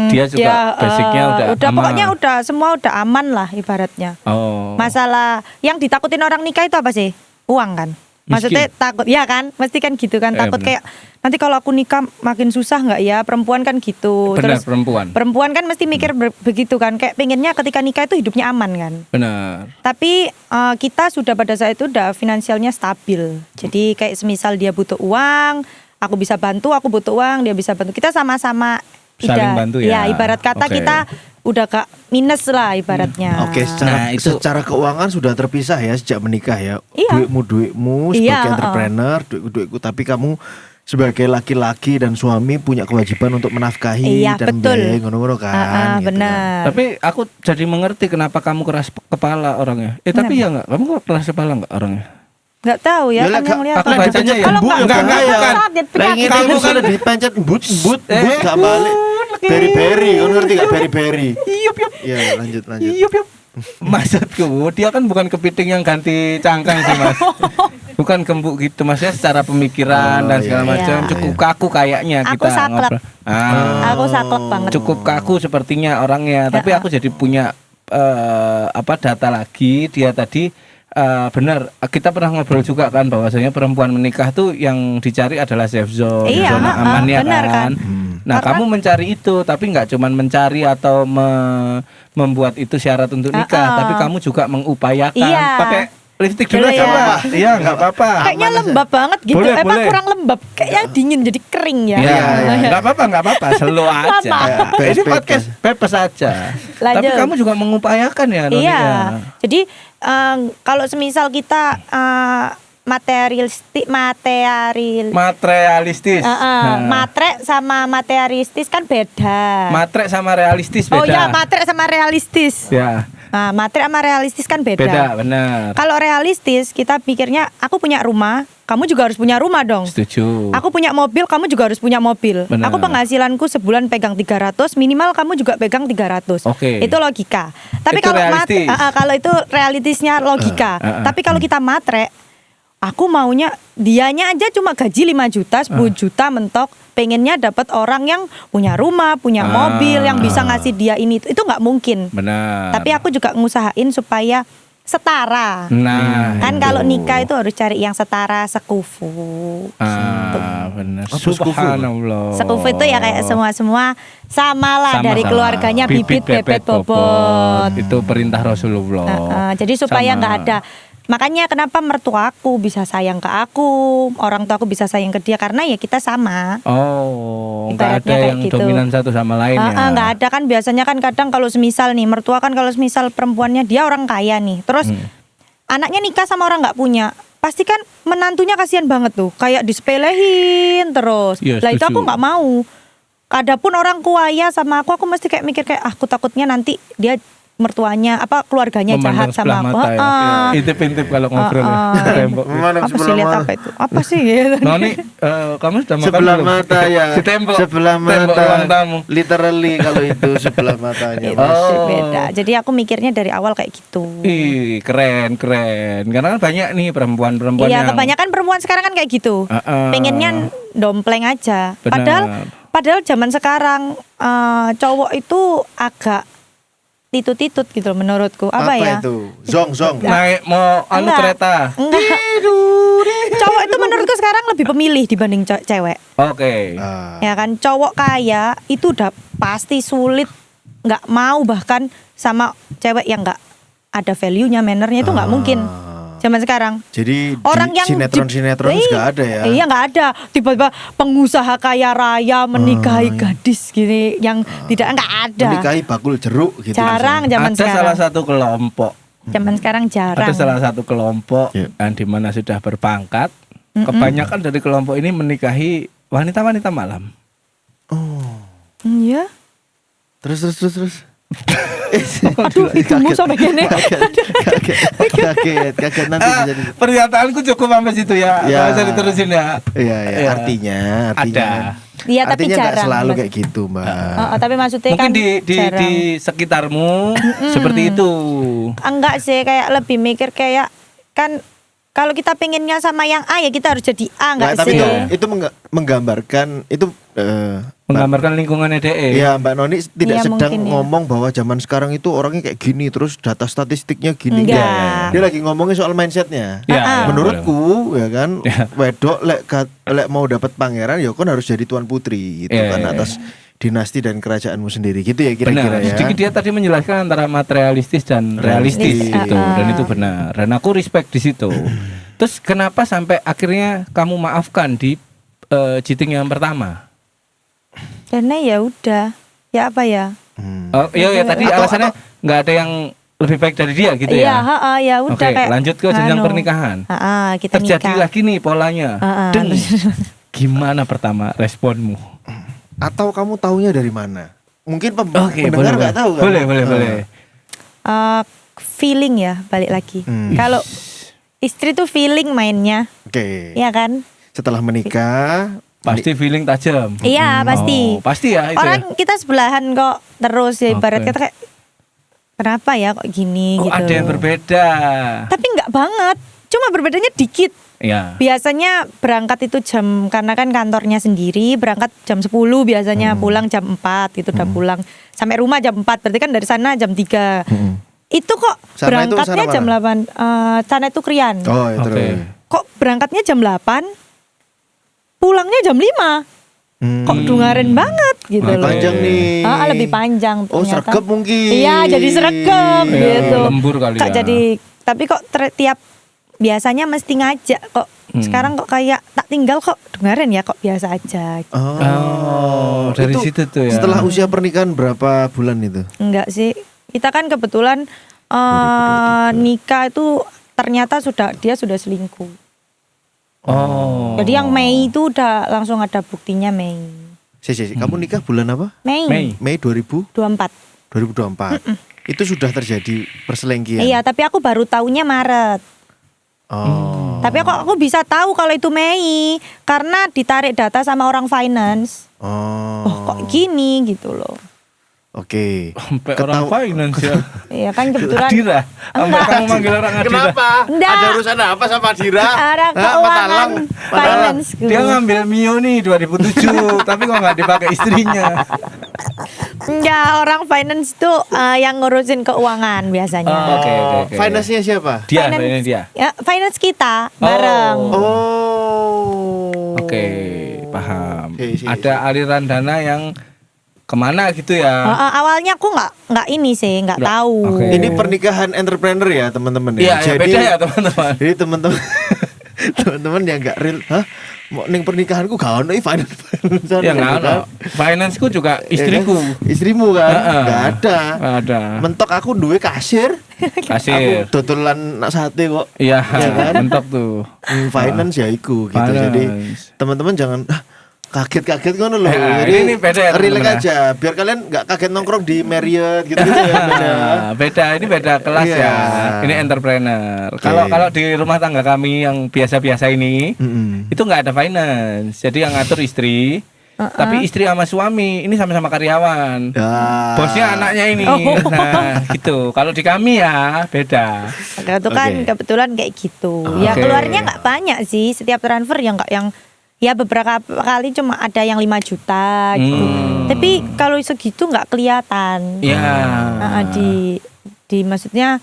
dia juga basicnya udah aman. Pokoknya udah semua udah aman lah ibaratnya. Oh. Masalah yang ditakutin orang nikah itu apa sih? Uang kan? Maksudnya takut, ya kan? Mesti kan gitu kan, takut benar. kayak nanti kalau aku nikah makin susah nggak ya? Perempuan kan gitu. Benar, Terus perempuan. kan mesti mikir begitu kan, kayak pengennya ketika nikah itu hidupnya aman kan. Benar. Tapi kita sudah pada saat itu udah finansialnya stabil. Jadi kayak semisal dia butuh uang, aku bisa bantu, aku butuh uang, dia bisa bantu. Kita sama-sama Saling bantu ya. ibarat kata Oke. kita udah gak minus lah ibaratnya. Oke, Nah, itu- secara keuangan sudah terpisah ya sejak menikah ya. Iya. Duitmu sebagai Iya, entrepreneur, duitku, tapi kamu sebagai laki-laki dan suami punya kewajiban untuk menafkahi Iya, dan betul. membiayai ngono-ngono kan. gitu kan. Benar. Tapi aku jadi mengerti kenapa kamu keras kepala orangnya. Tapi ya enggak, kamu kok keras kepala enggak orangnya? Nggak tahu ya, Yalah, kan yang lihat. aku bacanya ya. Kalau Embut, nggak enggak, ya. bukan. Sakit, Lah penyakit. kamu kan dipencet but gak balik. Beri-beri, kamu ngerti gak beri-beri? Iyup. Iya, lanjut. Iyup. Maksudku, dia kan bukan kepiting yang ganti cangkang sih mas. Bukan gembuk gitu, maksudnya secara pemikiran dan segala iya, macam iya. cukup kaku kayaknya Aku kita saklek. ngobrol. Aku saklek banget. Cukup kaku sepertinya orangnya, tapi aku jadi punya data lagi. Dia tadi benar, kita pernah ngobrol juga kan bahwasanya perempuan menikah tuh yang dicari adalah safe zone, Iya, zona amannya benar kan. Nah, Karena- kamu mencari itu, tapi nggak cuman mencari atau membuat itu syarat untuk nikah, tapi kamu juga mengupayakan Iya. pakai lipstick dulu Boleh aja, ya? Mbak. Iya, enggak apa-apa. Kayaknya lembab banget gitu. Boleh, Emang boleh. kurang lembab. Kayaknya dingin jadi kering ya. Iya, iya. enggak apa-apa, slow aja. Apa? Ini podcast pepes aja. Lanjut. Tapi kamu juga mengupayakan ya, Noni. Iya. ya? Jadi kalau semisal kita materialistis. Materialistis. Matre sama materialistis kan beda. Matre sama realistis beda. Oh ya, matre sama realistis. Ya, Nah, matre sama realistis kan beda. beda, benar. Kalau realistis kita pikirnya aku punya rumah, kamu juga harus punya rumah dong. Setuju. Aku punya mobil, kamu juga harus punya mobil. Benar. Aku penghasilanku sebulan pegang 300, minimal kamu juga pegang 300. Oke. Itu logika. Tapi Itu kalau realistis. kalau itu realistisnya logika. Tapi kalau kita matre, aku maunya dianya aja cuma gaji 5 juta, 10 juta mentok, pengennya dapat orang yang punya rumah, punya mobil, yang bisa ngasih dia ini. Itu nggak mungkin. Benar. Tapi aku juga ngusahain supaya setara. Nah, Kan itu. kalau nikah itu harus cari yang setara, sekufu. Benar. Apa sekufu? Subhanallah. Sekufu itu ya kayak semua samalah Sama-sama. dari keluarganya bibit, bebet, bobot. Itu perintah Rasulullah. Jadi supaya Sama. nggak ada. Makanya kenapa mertuaku bisa sayang ke aku, orang tua aku bisa sayang ke dia karena ya kita sama. Oh, nggak Ibaratnya ada kayak yang gitu. dominan satu sama lain ya. Nggak ada kan, biasanya kan kadang kalau semisal nih mertua kan kalau semisal perempuannya dia orang kaya nih, terus anaknya nikah sama orang nggak punya, pasti kan menantunya kasihan banget tuh, kayak disepelehin terus. Iya, Lah itu setuju. aku nggak mau. Adapun orang kaya sama aku mesti kayak mikir kayak aku takutnya nanti dia mertuanya keluarganya Memandang jahat sama sebelah aku. mata ya. Intip-intip kalau ngobrol ya. Di tembok. Memandang Apa sih sebelah lihat mata. apa itu? Apa sih gitu? Noni, kamu sudah makan Sebelah belum? mata ya. Di tembok. Sebelah Tembok mata. ruang tamu. Literally kalau itu sebelah matanya. Itu Mas. sih Oh. beda. Jadi aku mikirnya dari awal kayak gitu. Ih, keren. Karena kan banyak nih perempuan-perempuan Iya, yang kebanyakan perempuan sekarang kan kayak gitu. Pengennya dompleng aja. Benar. Padahal zaman sekarang cowok itu agak titut-titut gitu loh menurutku. Apa ya? itu? Zong. naik mau anu Enggak. kereta. Enggak. Cowok itu menurutku sekarang lebih pemilih dibanding cewek. Oke. Ya kan, cowok kaya itu udah pasti sulit, nggak mau bahkan sama cewek yang nggak ada value-nya, mannernya itu nggak mungkin. Zaman sekarang Jadi orang yang sinetron nggak ada ya? Iya nggak ada. Tiba-tiba pengusaha kaya raya menikahi gadis gini yang tidak nggak ada. Menikahi bakul jeruk gitu. Jarang zaman Ada sekarang. salah satu kelompok. Zaman sekarang jarang. Ada salah satu kelompok Iya. yang dimana sudah berpangkat. Kebanyakan dari kelompok ini menikahi wanita-wanita malam. Iya. Terus. Aduh, hidungmu sampai gini. Kaget nanti bisa di. Pernyataanku cukup sampai situ ya. Ya. Nggak usah diterusin ya. Iya, Iya. artinya Ada. Iya tapi artinya nggak jarang. selalu kayak gitu, Mbak. Tapi maksudnya Mungkin kan di jarang. sekitarmu seperti itu. Enggak sih, kayak lebih mikir kayak kan kalau kita pengennya sama yang A ya kita harus jadi A, enggak Nah, tapi sih? itu menggambarkan itu Menggambarkan lingkungannya DE. Iya, Mbak Noni tidak Iya, sedang mungkin ya. ngomong bahwa zaman sekarang itu orangnya kayak gini terus data statistiknya gini. Enggak. Enggak. Dia lagi ngomongin soal mindsetnya. Ya, ya, Menurutku ya kan, Ya. wedok lek mau dapat pangeran ya kan harus jadi tuan putri gitu Ya, kan ya, ya. atas dinasti dan kerajaanmu sendiri gitu ya kira-kira Benar. ya. Sedikit dia tadi menjelaskan antara materialistis dan realistis Realistis. gitu. Dan itu benar. Dan aku respect di situ. Terus kenapa sampai akhirnya kamu maafkan di cheating yang pertama? Karena ya udah, ya apa ya? Oh, iya tadi alasannya nggak ada yang lebih baik dari dia gitu Iya, ya. ya udah Oke, kayak lanjut ke jenjang anu. pernikahan. Kita Terjadi nikah. lagi nih polanya. Dan gimana pertama responmu? Atau kamu taunya dari mana? Mungkin Oke, pendengar nggak tahu kan? Boleh. Feeling ya, balik lagi. Kalau istri tuh feeling mainnya, Oke. ya kan? Setelah menikah Pasti feeling tajam. Iya, pasti. Oh, pasti ya itu Orang kita sebelahan kok terus ya, ibarat Oke. kata kayak kenapa ya kok gini Oh, gitu. ada yang berbeda. Tapi nggak banget, cuma berbedanya dikit. Ya. Biasanya berangkat itu jam, karena kan kantornya sendiri, berangkat jam 10 biasanya, pulang jam 4 gitu, udah pulang. Sampai rumah jam 4, berarti kan dari sana jam 3. Itu kok Sana itu berangkatnya sana jam mana? 8, sana itu Krian. Oh, itu. Oke. Kok berangkatnya jam 8, pulangnya jam 5. Kok dungaren banget gitu Lebih loh. panjang nih. Lebih panjang Oh, ternyata. sregep mungkin. Iya, jadi sregep Iya, gitu. lembur kali Kok ya. jadi, tapi kok tiap biasanya mesti ngajak kok. Sekarang kok kayak tak tinggal kok dengerin ya kok biasa aja. Oh, dari itu situ tuh ya. Setelah usia pernikahan berapa bulan itu? Enggak sih. Kita kan kebetulan 2023. nikah itu ternyata dia sudah selingkuh. Oh. Jadi yang Mei itu udah langsung ada buktinya Mei. Kamu nikah bulan apa? Mei. Mei 24. 2024. Itu sudah terjadi perselingkuhan. Iya, tapi aku baru tahunya Maret. Oh. Tapi aku bisa tahu kalau itu Mei karena ditarik data sama orang finance. Oh. Oh, kok gini gitu loh. Oke. Sampai orang finance ya. Iya kan kebetulan. Adira. Sampai kamu manggil orang Adira. Kenapa? Enggak. Ada urusan apa sama Adira? Arah Hah, keuangan Matalang? finance. Dia ngambil Mio nih 2007, tapi kok nggak dipakai istrinya. Enggak, orang finance tuh yang ngurusin keuangan biasanya. Oke. Finance-nya siapa? Dia, Finance- ini dia. Ya, finance kita bareng. Oh. Oke, paham. Si. Ada aliran dana yang kemana gitu ya? Awalnya aku nggak ini sih, nggak Nggak, tahu. oke. Ini pernikahan entrepreneur ya teman-teman ya. Iya, ya, beda ya teman-teman. Jadi teman-teman teman-teman yang nggak real, hah? Mau ning pernikahanku gak ono finance. Ya nggak ada. Financeku juga istriku. Istrimu kan? Heeh. Nggak ada. Nggak ada. Mentok aku duwe kasir. Kasir. Aku dodolan nak sate kok. Iya, Ya kan? mentok tuh. Finance ya iku gitu. Finance. Jadi teman-teman jangan kaget-kaget ngono loh. Ya, Jadi ini beda ya, relax teman-teman. aja biar kalian nggak kaget nongkrong di Marriott gitu ya. Beda. Beda, ini beda kelas Iya. ya. Ini entrepreneur. Oke. Kalau di rumah tangga kami yang biasa-biasa ini, Mm-mm. itu nggak ada finance. Jadi yang ngatur istri, tapi istri sama suami ini sama-sama karyawan. Ya. Bosnya anaknya ini. Nah, gitu. Kalau di kami ya beda. Itu kan Oke. kebetulan kayak gitu. Ya Oke. keluarnya nggak banyak sih. Setiap transfer yang nggak yang ya beberapa kali cuma ada yang 5 juta gitu. Tapi kalau segitu nggak kelihatan. Ya. Di maksudnya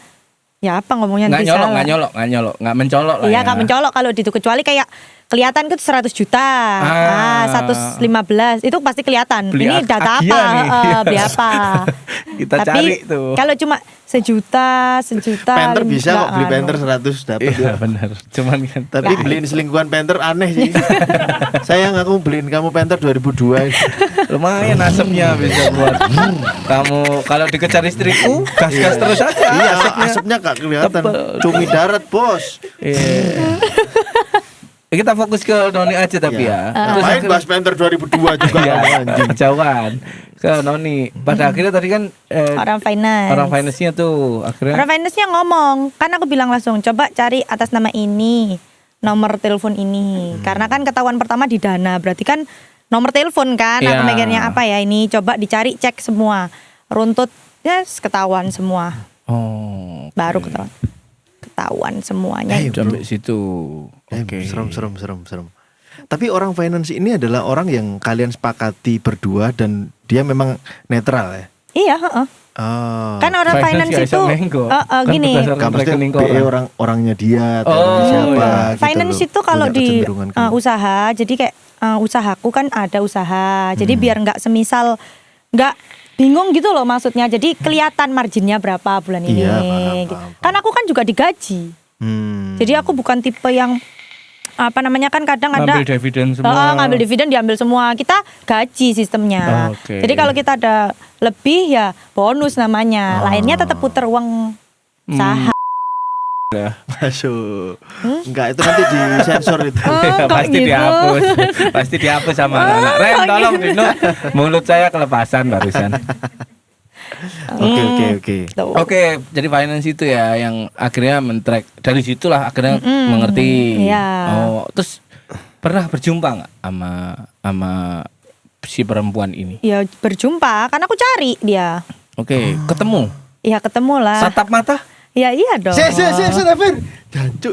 ya apa ngomongnya Nggak nanti nyolok, salah. nggak mencolok lah. Iya ya. nggak mencolok kalau itu kecuali kayak kelihatan itu 100 juta, 115 itu pasti kelihatan. Beli Ini data Agia apa? nih. Beli apa? Kita Tapi cari tuh. kalau cuma sejuta, Penter bisa kok beli nggak Penter anu. 100 dapat Iya ya. benar. Cuman kan. Tapi beliin selingkuhan Penter aneh sih. Sayang aku beliin kamu Penter 2002. Lumayan asapnya bisa buat kamu kalau dikejar istriku gas-gas terus aja. Iya, asapnya gak kelihatan. Tebel. Cumi darat, Bos. Iya. Kita fokus ke Noni aja tapi ya. Terus Main bahas Penter 2002 juga Iya, anjing. kejauhan ke Noni. Pada akhirnya tadi kan Orang finance. orang finance-nya tuh akhirnya Orang finance-nya ngomong, kan aku bilang langsung coba cari atas nama ini, nomor telepon ini. Karena kan ketahuan pertama di Dana, berarti kan nomor telepon kan. Aku Iya. mikirnya apa ya ini, coba dicari cek semua. Runtut, yes ketahuan semua. oh, Baru ketahuan semuanya. sampai situ. Oke. Serem. Tapi orang finance ini adalah orang yang kalian sepakati berdua dan dia memang netral ya. Iya, heeh. Oh. Kan orang finance nggak itu bisa menggo. gini. berdasarkan Gak mesti rekening BE keuangan. orangnya dia atau Oh, siapa iya. gitu Finance loh. itu kalau Punya di kecenderungan gitu. usaha, jadi kayak usahaku kan ada usaha. Jadi biar nggak semisal nggak bingung gitu loh maksudnya. Jadi kelihatan marginnya berapa bulan ini. Iya, paham, gitu. paham. Kan aku kan juga digaji. Jadi aku bukan tipe yang apa namanya kan kadang ada Ngambil dividen semua. ngambil dividen diambil semua. Kita gaji sistemnya. Oke. Jadi kalau kita ada lebih ya bonus namanya. Lainnya tetap puter uang saham. Masuk. Enggak, itu nanti disensor itu. Oh, kok pasti gitu? dihapus. Pasti dihapus sama anak. Ren, tolong Dino. Mulut saya kelepasan barusan. Oke. Tuh. Oke, jadi finance itu ya yang akhirnya men-track dari situlah akhirnya mengerti. Iya. Oh, terus pernah berjumpa nggak sama si perempuan ini? Ya berjumpa, kan aku cari dia. Oke, ketemu. Ya ketemu lah. Tatap mata? Ya iya dong. David. Jancuk,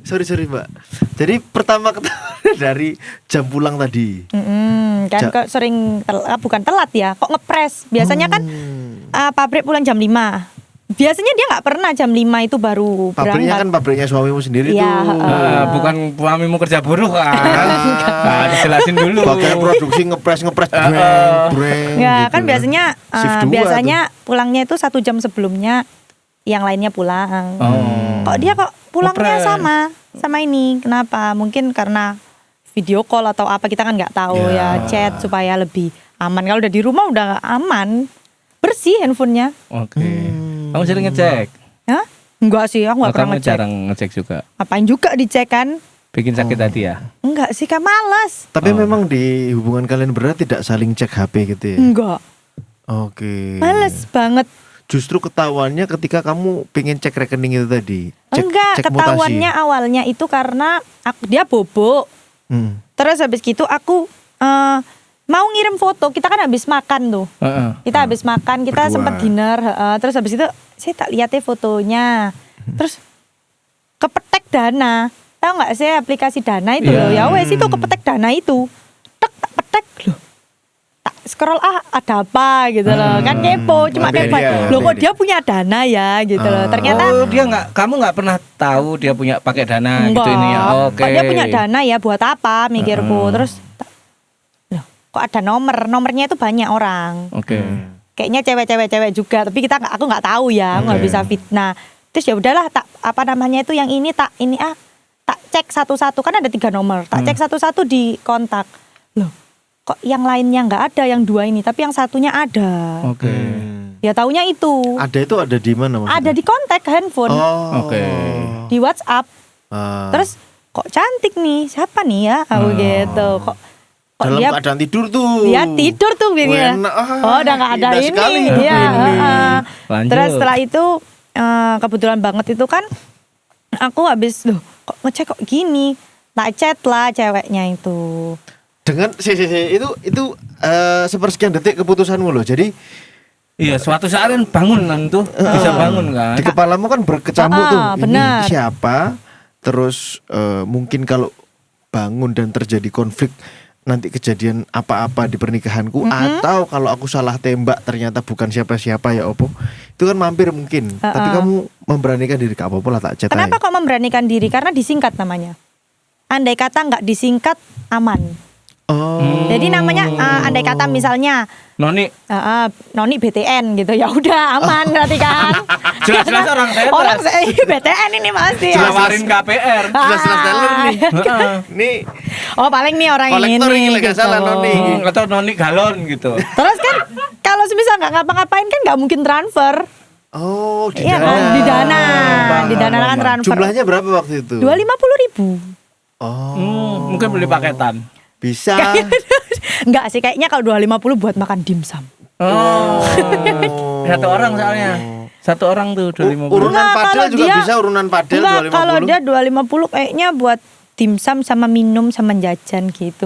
sorry Mbak. Jadi pertama ketemu dari jam pulang tadi. Kan kok sering bukan telat ya, kok ngepres. Biasanya kan pabrik pulang jam 5. Biasanya dia nggak pernah jam 5 itu baru Pabriknya berangkat. kan pabriknya suamimu sendiri Iya, tuh. Bukan suamimu kerja buruh kan? Nah, dijelasin dulu. Bagian produksi ngepres breng Ya gitu kan biasanya Shift dua biasanya pulangnya itu 1 jam sebelumnya yang lainnya pulang. Oh. Kok dia kok pulangnya Ngeprank. sama ini? Kenapa? Mungkin karena video call atau apa, kita kan nggak tahu ya, chat supaya lebih aman. Kalau udah di rumah udah aman, bersih handphonenya. Oke. Kamu sering ngecek? Hah? Enggak sih, aku nggak pernah Kamu ngecek. jarang ngecek juga. Apain juga dicek kan? Bikin sakit hati ya? Enggak sih, kan malas. Tapi memang di hubungan kalian berdua tidak saling cek HP gitu ya? Enggak, Oke. males banget. Justru ketahuannya ketika kamu pengen cek rekening itu tadi. Enggak, cek ketahuannya awalnya itu karena dia bobo. Terus habis gitu aku mau ngirim foto. Kita kan habis makan tuh. Kita habis makan, kita Berdua. sempat dinner. Terus habis itu saya tak lihatnya fotonya. Terus kepetek Dana. Tahu nggak sih aplikasi Dana itu loh? Ya wes itu kepetek Dana itu. Tak petek loh. Tak scroll ada apa gitu loh. Kan kepo, cuma Beda, kepo. Loh kok beda. dia punya Dana ya gitu loh. Ternyata Kamu nggak pernah tahu dia punya pakai Dana gitu ini ya? Oke. Kok dia punya Dana ya buat apa mikirku. Terus loh, kok ada nomornya itu banyak orang. Oke. Kayaknya cewek juga, tapi aku nggak tahu ya, nggak bisa fitnah. Terus ya udahlah, tak itu yang ini tak cek satu-satu, kan ada 3 nomor, tak cek satu-satu di kontak. Loh, kok yang lainnya nggak ada, yang 2 ini, tapi yang satunya ada. Oke. Ya taunya itu. Ada itu ada di mana maksudnya? Ada di kontak handphone, Oke. di WhatsApp. Terus kok cantik nih, siapa nih ya? Aku gitu. Kok dalam dia keadaan tidur tuh. Dia tidur tuh biasanya. Enak. Oh, udah nggak ada Indah ini. sekali Iya. ini. Lanjut. Terus setelah itu kebetulan banget itu kan aku habis loh kok ngecek kok gini. Tak chat lah ceweknya itu. Dengan itu sepersekian detik keputusanmu loh. Jadi Iya, suatu saat kan bangun kan tuh, bisa bangun kan. di kepalamu kan berkecamuk tuh. benar. Ini siapa? Terus mungkin kalau bangun dan terjadi konflik nanti kejadian apa-apa di pernikahanku, atau kalau aku salah tembak ternyata bukan siapa-siapa ya opo, itu kan mampir mungkin. Tapi kamu memberanikan diri, gak apa-apa lah tak chat aja. Kenapa kok memberanikan diri? Karena disingkat namanya. Andai kata nggak disingkat aman. Oh. Jadi namanya andai kata misalnya Noni, Noni BTN gitu, ya udah aman berarti kan. jelas-jelas orang tetes. Orang BTN ini pasti ya. Nawarin KPR. Jelas-jelas teller nih. Nih Oh paling nih orang kolektor ini ini gak gitu. salah Noni. Atau Noni galon gitu. Terus kan kalau semisal nggak ngapa-ngapain kan nggak mungkin transfer. Oh, di Iya Dana. kan, di Dana. Di Dana kan Paham. transfer. Jumlahnya berapa waktu itu? 250.000. Oh. Mungkin beli paketan. Bisa. Enggak sih, kayaknya kalau 250 buat makan dimsum. Oh. Satu orang soalnya. Satu orang tuh 250. Urunan Enggak, padel kalau juga dia- bisa, urunan padel Enggak, 250. kalau dia 250 kayaknya buat dimsum sama minum sama jajan gitu.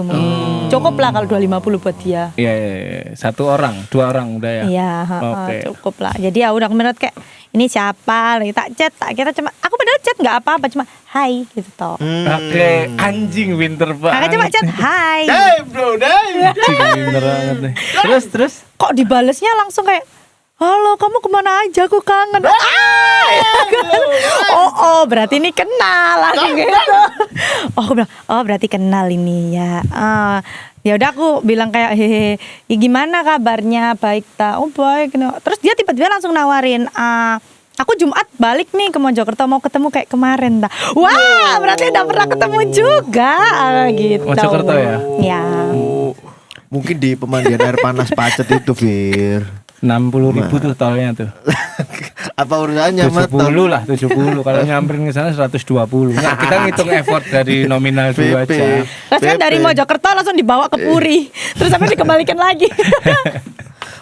Cukup lah kalau 250 buat dia. Iya. Satu orang, 2 orang udah ya. Iya, Oke. cukup lah. Jadi ya udah menurut kayak ini siapa? Lagi tak chat, tak kira cuma aku padahal chat nggak apa-apa, cuma hai gitu toh. Oke, anjing winter banget. Kakak cuma chat hai. Dave bro, Dave. Anjing winter banget nih. Terus Kok dibalesnya langsung kayak halo, kamu kemana aja? Aku kangen. Oh, berarti ini kenal langsung gitu. Oh, aku bilang, oh berarti kenal ini ya. Ya udah aku bilang kayak hehe, ya gimana kabarnya? Baik tak? Oh baik. Terus dia tiba-tiba langsung nawarin, aku Jumat balik nih ke Mojokerto, mau ketemu kayak kemarin tak. Wah, berarti udah pernah ketemu juga gitu. Mojokerto ya? Ya. Mungkin di pemandian air panas Pacet itu, Fir. 60.000 tuh tolnya tuh. Apa urusannya, Mat? 70 lah, 70. Kalau nyamperin ke sana 120. Nah, kita ngitung effort dari nominal dulu PP. aja. Terus kan dari Mojokerto langsung dibawa ke Puri. Terus sampai dikembalikan lagi.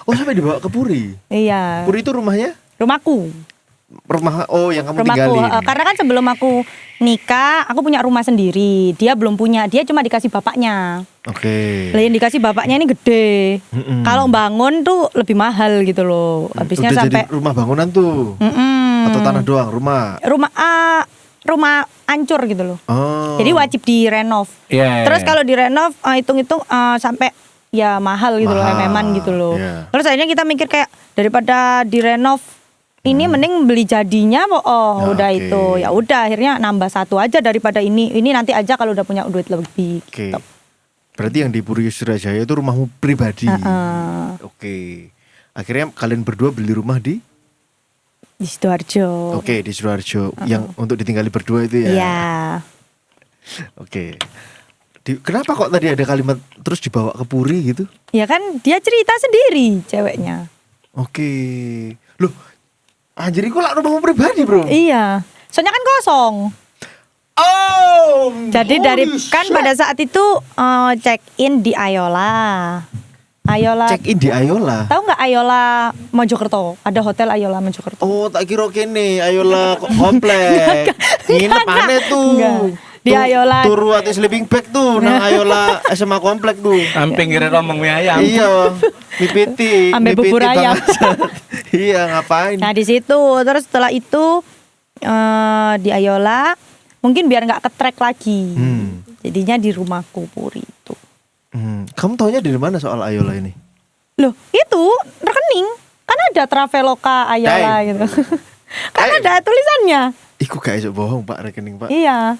Oh, sampai dibawa ke Puri. Iya. Puri itu rumahnya? Rumahku. Rumah yang kamu Rumahku. tinggalin. Karena kan sebelum aku nikah, aku punya rumah sendiri. Dia belum punya. Dia cuma dikasih bapaknya. Oke. Lah yang dikasih bapaknya ini gede. Kalau bangun tuh lebih mahal gitu loh. Habisnya Udah sampai jadi rumah bangunan tuh. Atau tanah doang, rumah. rumah hancur gitu loh. Oh. Jadi wajib direnov. Iya. Terus kalau direnov hitung-hitung sampai ya mahal gitu loh, Mahal, MM gitu loh. iya. Terus akhirnya kita mikir kayak daripada direnov ini mending beli jadinya Ya, udah oke. itu. Ya udah akhirnya nambah satu aja daripada ini nanti aja kalau udah punya duit lebih. Oke. Gitu. Berarti yang di Puri Surajaya itu rumahmu pribadi. Heeh. Oke. Akhirnya kalian berdua beli rumah di Di Sidoarjo. Oke, di Sidoarjo. Yang untuk ditinggali berdua itu ya. Iya. Oke. Kenapa kok tadi ada kalimat terus dibawa ke Puri gitu? Ya kan dia cerita sendiri ceweknya. Oke. Loh, anjir iku lak rumahmu pribadi, Bro. Iya. Soalnya kan kosong. Oh. Jadi dari kan pada saat itu check in di Ayola. Check in di Ayola. Tahu nggak Ayola Mojokerto? Ada hotel Ayola Mojokerto. Oh, tak kira kene Ayola komplek. Nginep aneh tuh. Enggak. Di Ayola. Turu ati sleeping bag tuh nang Ayola SMA komplek tuh. Amping kira romong mie ayam. Iya, mipiti. Ambe mipiti bubur ayam. bangsat. Iya, ngapain? Nah di situ terus setelah itu di Ayola mungkin biar nggak ketrek lagi. Jadinya di rumahku Puri itu. Kamu taunya dari mana soal Ayola ini? Loh itu rekening kan ada Traveloka Ayola gitu. Kan ada tulisannya. Iku gak iso bohong Pak, rekening Pak. Iya.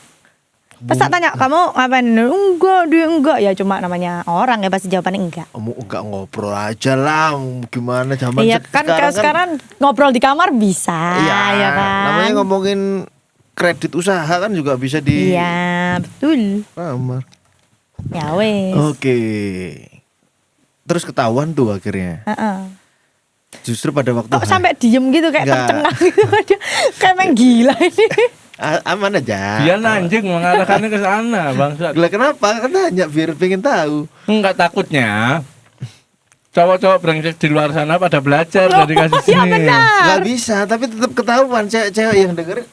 Pas tak tanya kamu ngapain? Enggak, dia enggak. Ya cuma namanya orang ya pasti jawabannya enggak. Kamu enggak ngobrol aja lah. Gimana zaman Iya kan sekarang ngobrol di kamar bisa. Iya ya kan. Namanya ngomongin kredit usaha kan juga bisa di Iya betul. kamar. Ya wes. Oke. Terus ketahuan tuh akhirnya. Justru pada waktu Kok sampai diem gitu kayak Enggak. tercengang gitu. Kayak main gila ini. Aman aja. Dia nanjing mengarahkannya ke sana, bangsat. Lah kenapa? Kan tanya biar pengen tahu. Enggak takutnya. Cowok-cowok brengsek di luar sana pada belajar dari kasus Iya ini. benar. Gak bisa, tapi tetap ketahuan cewek-cewek yang dengerin.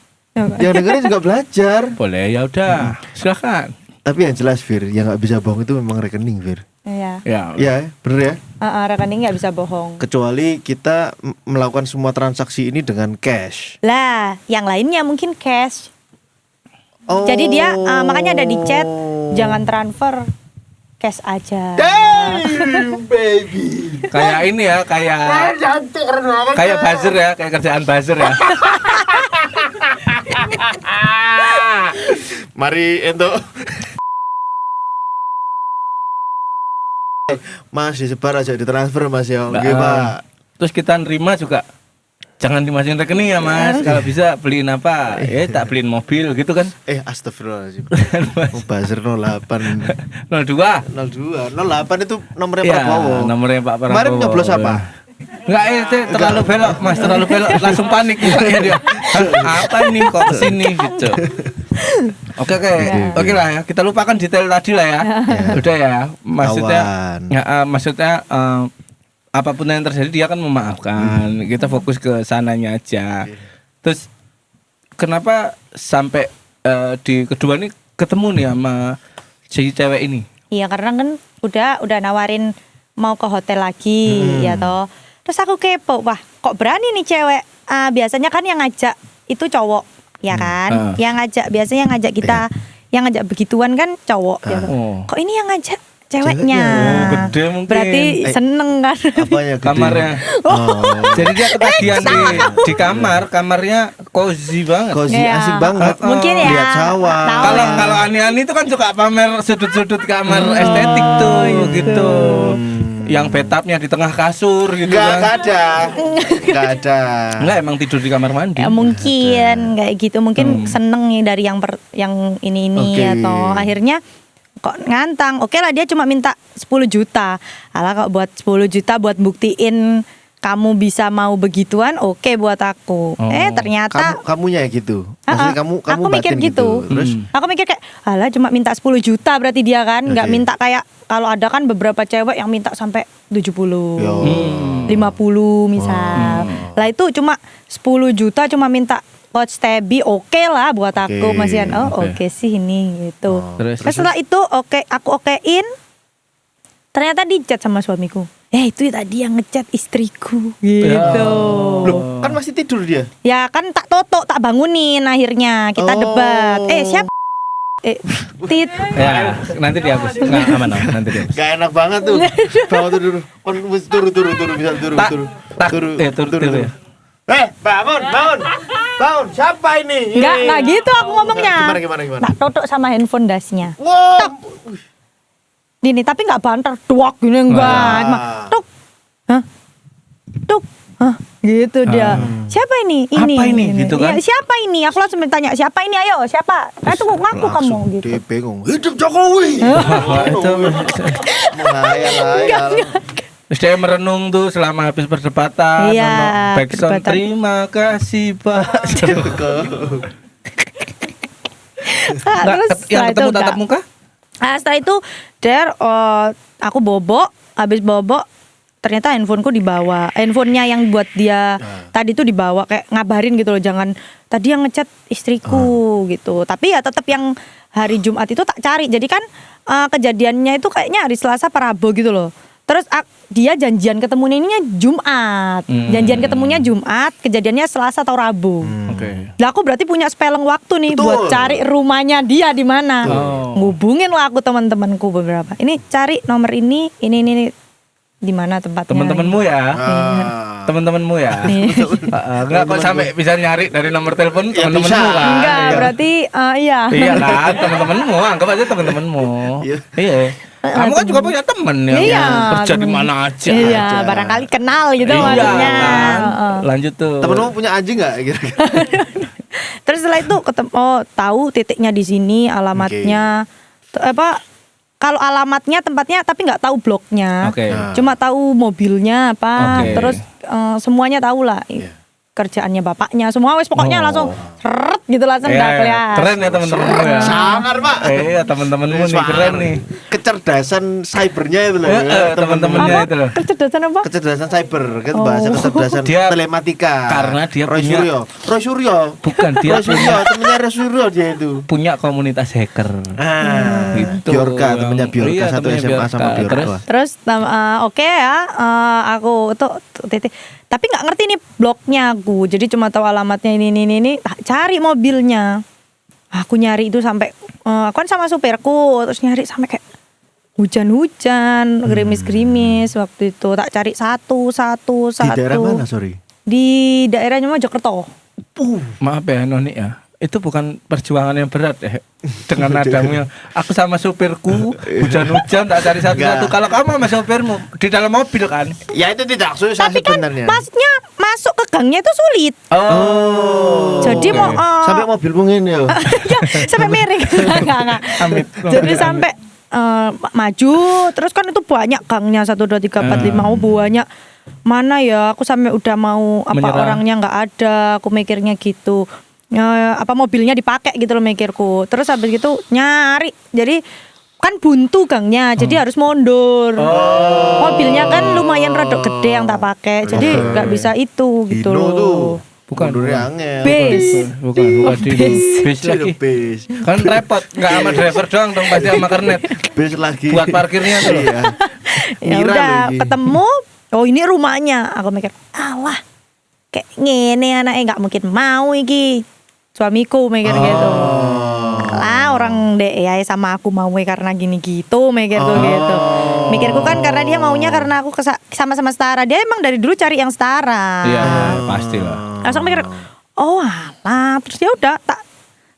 Yang dengerin juga belajar. Boleh, ya udah. Silakan. Tapi yang jelas Fir, yang gak bisa bohong itu memang rekening Fir. Iya. Ya. Iya, bener ya. Rekening nggak bisa bohong. Kecuali kita melakukan semua transaksi ini dengan cash. Lah, yang lainnya mungkin cash. Oh. Jadi dia makanya ada di chat jangan transfer cash aja. Damn, baby. Kayak ini ya, kayak buzzer ya, kayak kerjaan buzzer ya. Mari ento. Mas disebar aja ditransfer Mas ya. Oke, Pak. Terus kita nerima juga jangan dimasukin rekening ya Mas. Kalau bisa beliin apa? Tak beliin mobil gitu kan. Astagfirullahaladzim. Buzzer 08 02. 02 08 itu nomornya Iya, Prabowo. nomornya Pak Prabowo. Kemarin nyoblos apa? Enggak, terlalu belok Mas, terlalu belok langsung panik ya dia. Hah, apa ini kok kesini gitu. Oke lah ya, kita lupakan detail tadi lah ya. Udah ya, maksudnya apapun yang terjadi dia kan memaafkan. Kita fokus ke sananya aja. Terus kenapa sampai di kedua ini ketemu nih sama si cewek ini? Iya karena kan udah nawarin mau ke hotel lagi ya toh. Terus aku kepo, wah kok berani nih cewek. Biasanya kan yang ngajak itu cowok, ya kan? Yang biasanya ngajak kita, yang ngajak begituan kan cowok. Ya toh. Kok ini yang ngajak ceweknya? Gede mungkin. Berarti seneng kan? Apanya gede? Kamarnya. Jadi dia ketagihan di kamarnya cozy banget. Cozy, Iya. asik banget. Mungkin ya. Lihat sawah. Tahu. Kalau Ani-Ani itu kan suka pamer sudut-sudut kamar estetik tuh gitu. Yang bathtubnya di tengah kasur gitu kan. Gak ada. Enggak, emang tidur di kamar mandi. Ya mungkin kayak gitu, mungkin seneng nih dari yang ini Oke. atau akhirnya kok ngantang. Oke lah dia cuma minta 10 juta. Alah kok buat 10 juta buat buktiin kamu bisa mau begituan, oke buat aku. Ternyata Kamunya gitu. Maksudnya kamu aku mikir batin gitu. Terus Aku mikir kayak, alah cuma minta 10 juta berarti dia kan, nggak Oke. minta kayak kalau ada kan beberapa cewek yang minta sampai 70, Yo. 50 misal. Lah itu cuma 10 juta cuma minta coach Tebi, oke lah buat aku Oke. Mas Ian. Oke sih ini gitu. Terus? Terus setelah itu aku okein. Ternyata di chat sama suamiku. Itu tadi yang ngechat istriku gitu. Loh, kan masih tidur dia. Ya kan tak tak bangunin akhirnya. Kita debat. Siapa? Tit. Ya, nanti dihapus. Enggak aman, nanti dihapus. Gak enak banget tuh. Bangun tuh dulu. Turu bisa turu. Turu ya. Bangun. Siapa ini? Enggak gitu aku ngomongnya. Gimana? Tak totok sama handphone dasnya. Wow. Gini tapi enggak banter. Duak gini enggak. Wah. Cuma tuk. Hah? Tuk. Hah? Gitu dia. Siapa ini? Apa ini? Gitu kan? Ya, siapa ini? Aku langsung tanya, siapa ini? Ayo, siapa? Itu ngaku kamu gitu. Dia bingung. Hidup Jokowi. Itu Menghayal-hayal. terus dia merenung tuh selama habis perdebatan. Iya, Backsound, perdebatan. terima kasih Pak. Terus Yang ketemu udah. tatap muka? Setelah itu aku bobok, habis bobok ternyata handphoneku dibawa. Handphonenya yang buat dia tadi tuh dibawa, kayak ngabarin gitu loh, jangan tadi yang ngechat istriku gitu. Tapi ya tetap yang hari Jumat itu tak cari. Jadi kan kejadiannya itu kayaknya hari Selasa apa Rabu gitu loh. Terus dia janjian ketemunya ininya Jumat. Janjian ketemunya Jumat, kejadiannya Selasa atau Rabu. Oke. Lah aku berarti punya spelling waktu nih Betul. buat cari rumahnya dia di mana. Oh. Ngubungin lah aku teman-temanku beberapa. Ini cari nomor ini di mana tempatnya. Teman-temanmu ya. Teman-temanmu ya. Enggak kok sampai bisa nyari dari nomor telepon Ya, teman-temanmu bisa. kan. Enggak, Iya. berarti iya. Iya kan, teman-temanmu, anggap aja teman-temanmu. Iya. Kamu kan juga punya teman yang Iya, kerja di temen. mana aja. Iya, barangkali kenal gitu Iya maksudnya. kan. Heeh. Lanjut tuh. Temenmu punya anjing nggak? Kira-kira? Terus setelah itu tahu titiknya di sini, alamatnya kalau alamatnya tempatnya tapi nggak tahu bloknya. Oke. Cuma tahu mobilnya apa, Oke. terus semuanya tahu lah. Kerjaannya bapaknya semua wes pokoknya langsung seret gitu langsung Iya, udah iya. kelihatan. Keren ya teman-temanmu ya. Sangar Pak. Iya, teman-temanmu nih keren nih. Kecerdasan cybernya itu loh. Teman-temannya itu loh. Kecerdasan apa? Kecerdasan cyber, kan bahasa kecerdasan Dia- telematika. karena dia Roy punya- Suryo. Roy Suryo. Bukan, dia Roy Suryo, temennya Roy Suryo dia itu. Punya komunitas hacker. Gitu. Biorka, temennya Yang- Biorka, iya, satu temennya SMA sama Biorka. Biorka. Terus oke ya, aku tuh titik. Tapi nggak ngerti nih bloknya aku. Jadi cuma tahu alamatnya ini. Cari mobilnya. Aku nyari itu sampai aku kan sama supirku, terus nyari sampai kayak hujan-hujan, gerimis-gerimis waktu itu. Tak cari satu. Di daerah mana, sorry? Di daerahnya Mojokerto. Maaf ya Noni ya. Itu bukan perjuangan yang berat ya. Dengan nadamu yang aku sama supirku hujan-hujan tak cari satu-satu. Enggak. Kalau kamu sama supirmu di dalam mobil kan. Ya itu tidak susah Tapi kan sebenarnya. maksudnya masuk ke gangnya itu sulit. Oh. Jadi mau Sampai mobilmu ngene yo. ya, sampai miring. Enggak. Amit. Jadi sampai maju, terus kan itu banyak gangnya 1 2 3 4 5 banyak. Mana ya aku sampai udah mau Menyerah. orangnya nggak ada, aku mikirnya gitu. Apa mobilnya dipakai gitu loh mikirku. Terus habis gitu nyari. Jadi kan buntu gangnya, jadi harus mundur. Mobilnya kan lumayan rada gede yang tak pakai, jadi nggak bisa itu gitu Hino tuh. loh. Bukan. angel. Base. Bukan di bis Jadi lagi. bis. Kan repot, enggak sama driver doang dong, pasti sama kernet. Bis lagi. Buat parkirnya tuh loh. Iya. Ya Ngira udah loh ini. ketemu, oh ini rumahnya. Aku mikir, alah kayak ngene anaknya nggak mungkin mau iki. Suamiku mikir gitu. Lah orang dek ya sama aku mau karena gini gitu mikirku gitu. Mikirku kan karena dia maunya karena aku sama-sama setara. Dia emang dari dulu cari yang setara. Iya, pasti lah. Langsung mikir, oh alah, terus ya udah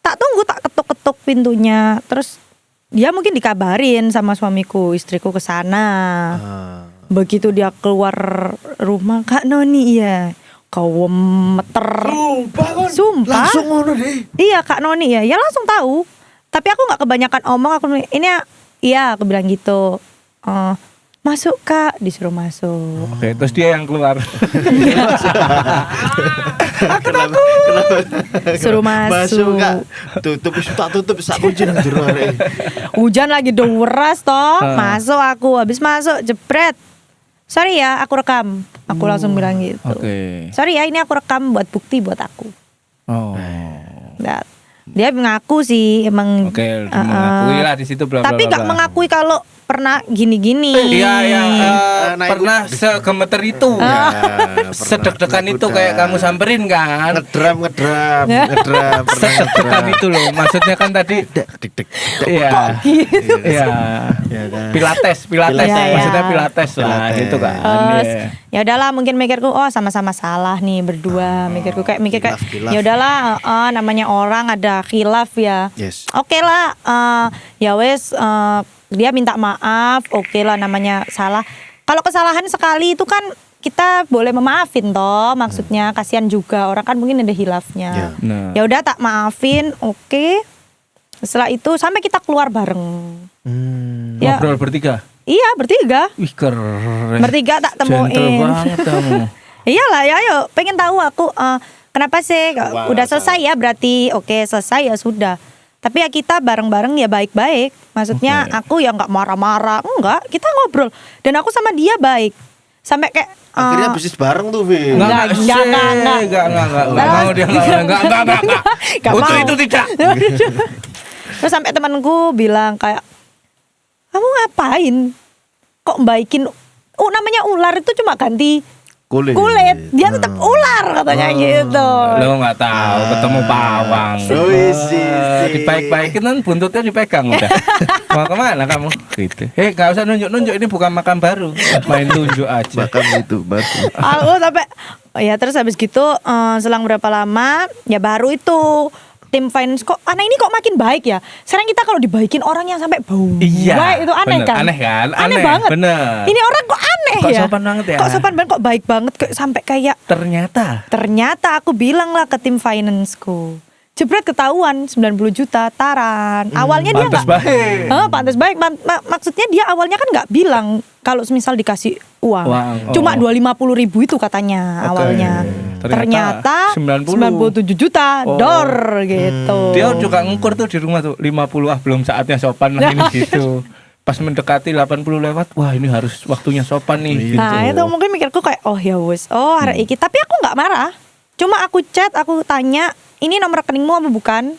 tak tunggu, tak ketuk-ketuk pintunya. Terus dia mungkin dikabarin sama suamiku, istriku ke sana. Begitu dia keluar rumah, Kak Noni ya, kau meter. Sumpah. Langsung ngono deh. Iya Kak Noni ya langsung tahu. Tapi aku nggak kebanyakan omong, aku ini iya aku bilang gitu. Masuk Kak, disuruh masuk. Oke, terus dia yang keluar. Kenapa? Suruh masuk. Enggak. Tutup sak kunci nang jero arek. Hujan lagi deras toh. Masuk aku, habis masuk jebret. Sorry ya, aku rekam. Aku langsung bilang gitu. Oke. Sorry ya, ini aku rekam buat bukti buat aku. Oh. Nah, dia mengaku sih emang. Oke, mengakui lah di situ bla bla. Tapi nggak mengakui kalau pernah gini-gini. Iya, Naik pernah segemeter itu. Sedek-dekan itu kayak kamu samperin kan. ngedram pernah Sedek-dekan itu loh. Maksudnya kan tadi dik. iya. Gitu. Iya. Ya kan. Pilates. Iya, Maksudnya iya. pilates lah Pilates. gitu kan. Terus, Iya. ya udahlah mungkin mikirku sama-sama salah nih berdua. Mikirku kayak Khilaf. ya udahlah namanya orang ada khilaf ya. Yes. Oke lah ya wes dia minta maaf, oke lah namanya salah. Kalau kesalahan sekali itu kan kita boleh memaafin toh, maksudnya kasihan juga orang kan mungkin ada hilafnya. Nah. Ya udah tak maafin, oke. Setelah itu sampai kita keluar bareng. Ya, Ngobrol bertiga. iya bertiga. Wih keren. Bertiga tak Gentle temuin. banget kamu. Iyalah ya, ayo pengen tahu aku kenapa sih udah selesai ya berarti oke selesai ya sudah. Tapi ya kita bareng-bareng ya baik-baik. Maksudnya aku ya nggak marah-marah, enggak. Kita ngobrol dan aku sama dia baik. Sampai kayak Akhirnya bisnis bareng tuh, Vi. Enggak mau dia enggak. Nggak Untuk mau. itu tidak. Terus sampai temanku bilang kayak, kamu ngapain? Kok baikin? Namanya ular itu cuma ganti Kulit. dia tetap ular katanya gitu. Lo nggak tahu ketemu pawang. Dibaik-baikin kan buntutnya dipegang udah. Mau kemana kamu? Gitu. Nggak usah nunjuk-nunjuk, ini bukan makan baru. Main tunjuk aja. Bahkan itu batu. Aku sampai ya terus habis gitu selang berapa lama ya baru itu tim finance kok anak ini kok makin baik ya. Sekarang kita kalau dibaikin orang yang sampai bau. Iya. Wah, itu aneh bener. kan? Aneh kan? Aneh banget. Bener. Ini orang kok aneh Kok ya? sopan banget ya? Kok sopan banget, kok baik banget kok sampai kayak Ternyata aku bilang lah ke tim financeku. Jebret ketahuan 90 juta taran. Awalnya dia pantes nggak baik. pantes baik. Maksudnya dia awalnya kan nggak bilang kalau misal dikasih uang. Cuma 250.000 itu katanya awalnya. Ternyata 97 juta dor gitu. Dia juga ngukur tuh di rumah tuh 50 belum saatnya sopan lah ini gitu. Pas mendekati 80 lewat, wah ini harus waktunya sopan nih. Nah gitu. itu mungkin mikirku kayak oh ya wes, hari ini. Tapi aku nggak marah. Cuma aku chat, aku tanya, ini nomor rekeningmu apa bukan?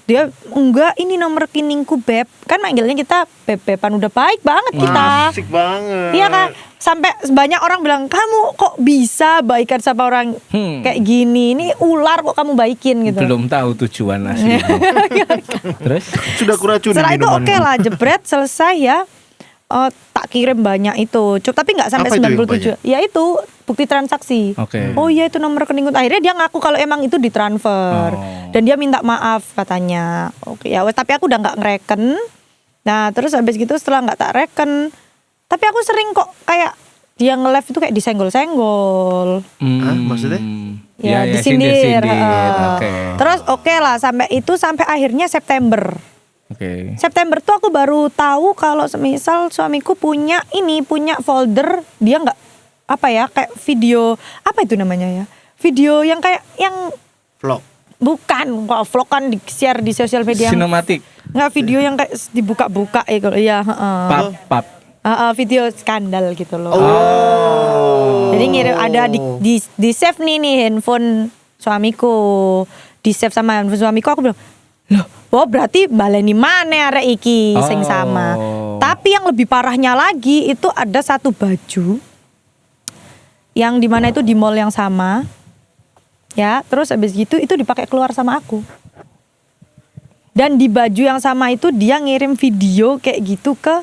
Dia enggak, ini nomor rekeningku beb. Kan manggilnya kita beb-beban, udah baik banget kita. Asik banget. Iya kan? Sampai banyak orang bilang, kamu kok bisa baikan sama orang kayak gini? Ini ular kok kamu baikin gitu. Belum tahu tujuan aslinya. Terus? Sudah kuracuni Setelah itu minuman. oke lah, jebret selesai ya. Tak kirim banyak itu, tapi nggak sampai Apa itu yang 97. Ya itu bukti transaksi. Oke. Oh iya itu nomor rekening. Akhirnya dia ngaku kalau emang itu ditransfer dan dia minta maaf katanya. Oke ya, wes, tapi aku udah nggak ngereken. Nah terus habis gitu setelah nggak tak reken, tapi aku sering kok kayak dia nge-live itu kayak disenggol-senggol. Hah, maksudnya? Ya, Ya, disindir. sindir-sindir. Oke. Terus oke lah sampai akhirnya September. Oke. September tuh aku baru tahu kalau semisal suamiku punya folder, dia nggak apa ya kayak video apa itu namanya ya, video yang kayak yang Vlog. bukan kok vlog kan di share di sosial media, Sinematik. nggak video yang kayak dibuka-buka ya kalau ya Pap. video skandal gitu loh. Oh. Jadi ngirim ada di save nih handphone suamiku, di save sama handphone suamiku. Aku bilang loh, oh berarti baleni mana arek iki sing sama. Tapi yang lebih parahnya lagi itu ada satu baju yang dimana itu di mall yang sama, ya. Terus abis gitu itu dipakai keluar sama aku. Dan di baju yang sama itu dia ngirim video kayak gitu ke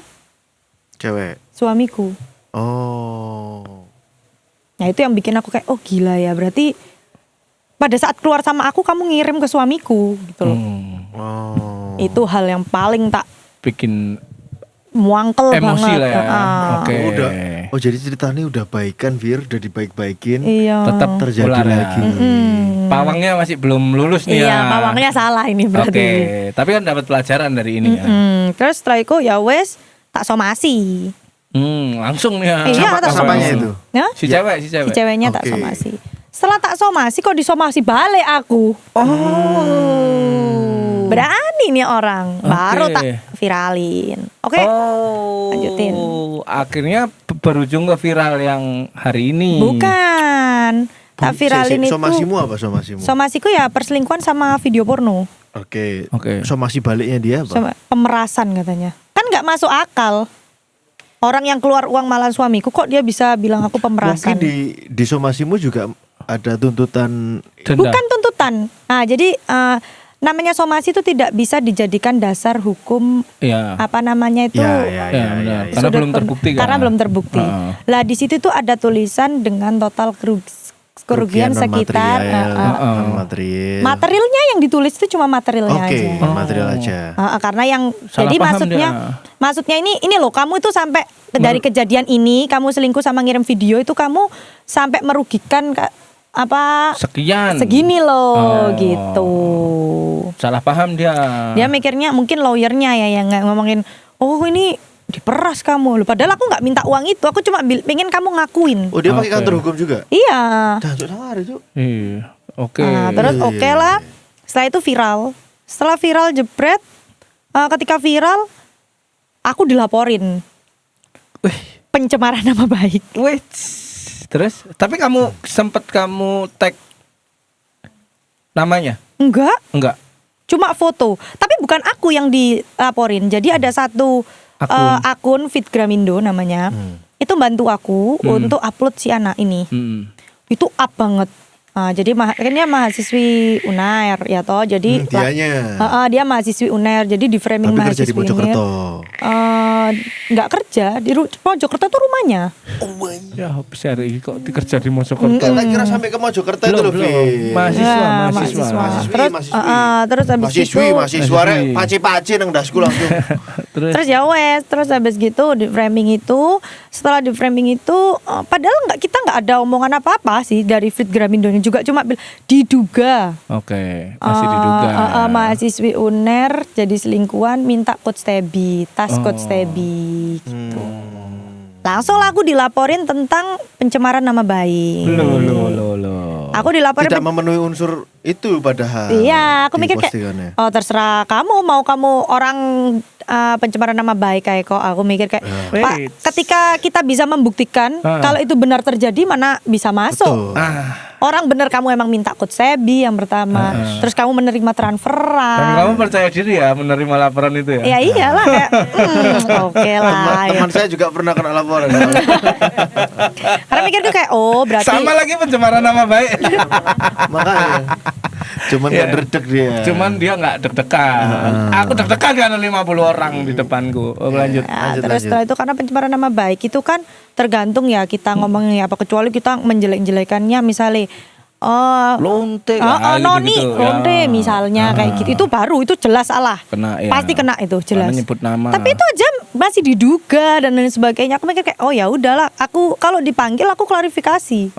Cewek. suamiku. Oh. Nah itu yang bikin aku kayak oh gila ya, berarti pada saat keluar sama aku kamu ngirim ke suamiku gitu loh. Oh. Itu hal yang paling tak Bikin muangkel emosi banget. lah ya. Oke. Udah. Oh jadi ceritanya udah baikan, Vir, udah dibaik-baikin. Iya. Tetap Terjadi ular ya. lagi. Pawangnya masih belum lulus nih Iya, ya. pawangnya salah ini Oke, berarti. tapi kan dapat pelajaran dari ini ya. Terus setelah itu ya wes tak somasi. Langsung nih ya. Iya, tak Apanya somasi. itu? Ya? Si cewek. Si ceweknya tak Oke. somasi. Setelah tak somasi kok disomasi balik aku. Berani nih orang. Baru Oke. tak viralin. Oke. lanjutin. Akhirnya berujung ke viral yang hari ini. Bukan. Tak viralin itu. Somasimu apa somasimu? Somasiku ya perselingkuhan sama video porno. Oke. Oke. Somasi baliknya dia apa? Sama pemerasan katanya. Kan nggak masuk akal. Orang yang keluar uang malah suamiku kok dia bisa bilang aku pemerasan. Mungkin di somasimu juga ada tuntutan. Denda. Bukan tuntutan. Nah, jadi namanya somasi itu tidak bisa dijadikan dasar hukum Iya. apa namanya itu. Ya, benar. Karena sudut belum terbukti kan. Karena belum terbukti. Lah di situ tuh ada tulisan dengan total kerugian sekitar material. Materialnya yang ditulis itu cuma materialnya aja. Material aja. Karena yang Salah jadi paham maksudnya ini loh, kamu itu sampai dari kejadian ini kamu selingkuh sama ngirim video itu kamu sampai merugikan segini loh gitu. Salah paham dia. Dia mikirnya mungkin lawyernya ya yang ngomongin, oh ini diperas kamu. Padahal aku nggak minta uang itu, aku cuma pengen kamu ngakuin. Oh dia pakai kantor hukum juga? Iya. Jangan nawar itu. Iya. Oke. Terus oke lah. Setelah itu viral. Setelah viral jebret, ketika viral, aku dilaporin. Pencemaran nama baik. Wih. Terus, tapi sempet kamu tag namanya? Enggak. Cuma foto. Tapi bukan aku yang dilaporin. Jadi ada satu akun Fitgramindo namanya. Itu bantu aku untuk upload si anak ini. Itu up banget. Jadi kan dia mahasiswi UNAIR ya toh. Jadi dia mahasiswi UNAIR. Jadi di framing tapi mahasiswi kerja di Mojokerto. Nggak kerja di Mojokerto itu rumahnya. Ya, hari kok kerja di Mojokerto. Enggak kira sampai ke Mojokerto itu loh, mahasiswa. Terus habis itu mahasiswa paci-paci nang dasku langsung. Terus ya wes, terus habis gitu di framing itu, setelah di framing itu padahal kita nggak ada omongan apa-apa sih dari Fitgramindo ini juga cuma diduga. Oke, masih diduga. Mahasiswi UNER jadi selingkuhan minta coach Tebi, tas coach Tebi gitu. Langsung aku dilaporin tentang pencemaran nama baik. Loh. Aku dilaporin tidak memenuhi unsur itu padahal. Iya, aku mikir kayak terserah kamu mau kamu orang pencemaran nama baik kayak kok. Aku mikir kayak Pak, ketika kita bisa membuktikan kalau itu benar terjadi mana bisa masuk. Orang benar kamu emang minta coach Sebi yang pertama. Terus kamu menerima transferan. Dan kamu percaya diri ya menerima laporan itu ya? Ya iyalah kayak oke lah. Teman saya juga pernah kena laporan. Karena mikirku kayak berarti sama lagi pencemaran nama baik. Makanya. Cuman nggak deg-deg dia. Cuman dia nggak deg-degan. Aku deg-degan kan 50 orang di depanku. Lanjut. Terus setelah itu karena pencemaran nama baik itu kan tergantung ya kita ngomongnya apa, kecuali kita menjelek-jelekannya misalnya lonte noni lonte misalnya kayak gitu, itu baru itu jelas salah, pasti kena itu jelas. Nyebut nama. Tapi itu aja masih diduga dan lain sebagainya. Aku mikir kayak ya udahlah, aku kalau dipanggil aku klarifikasi.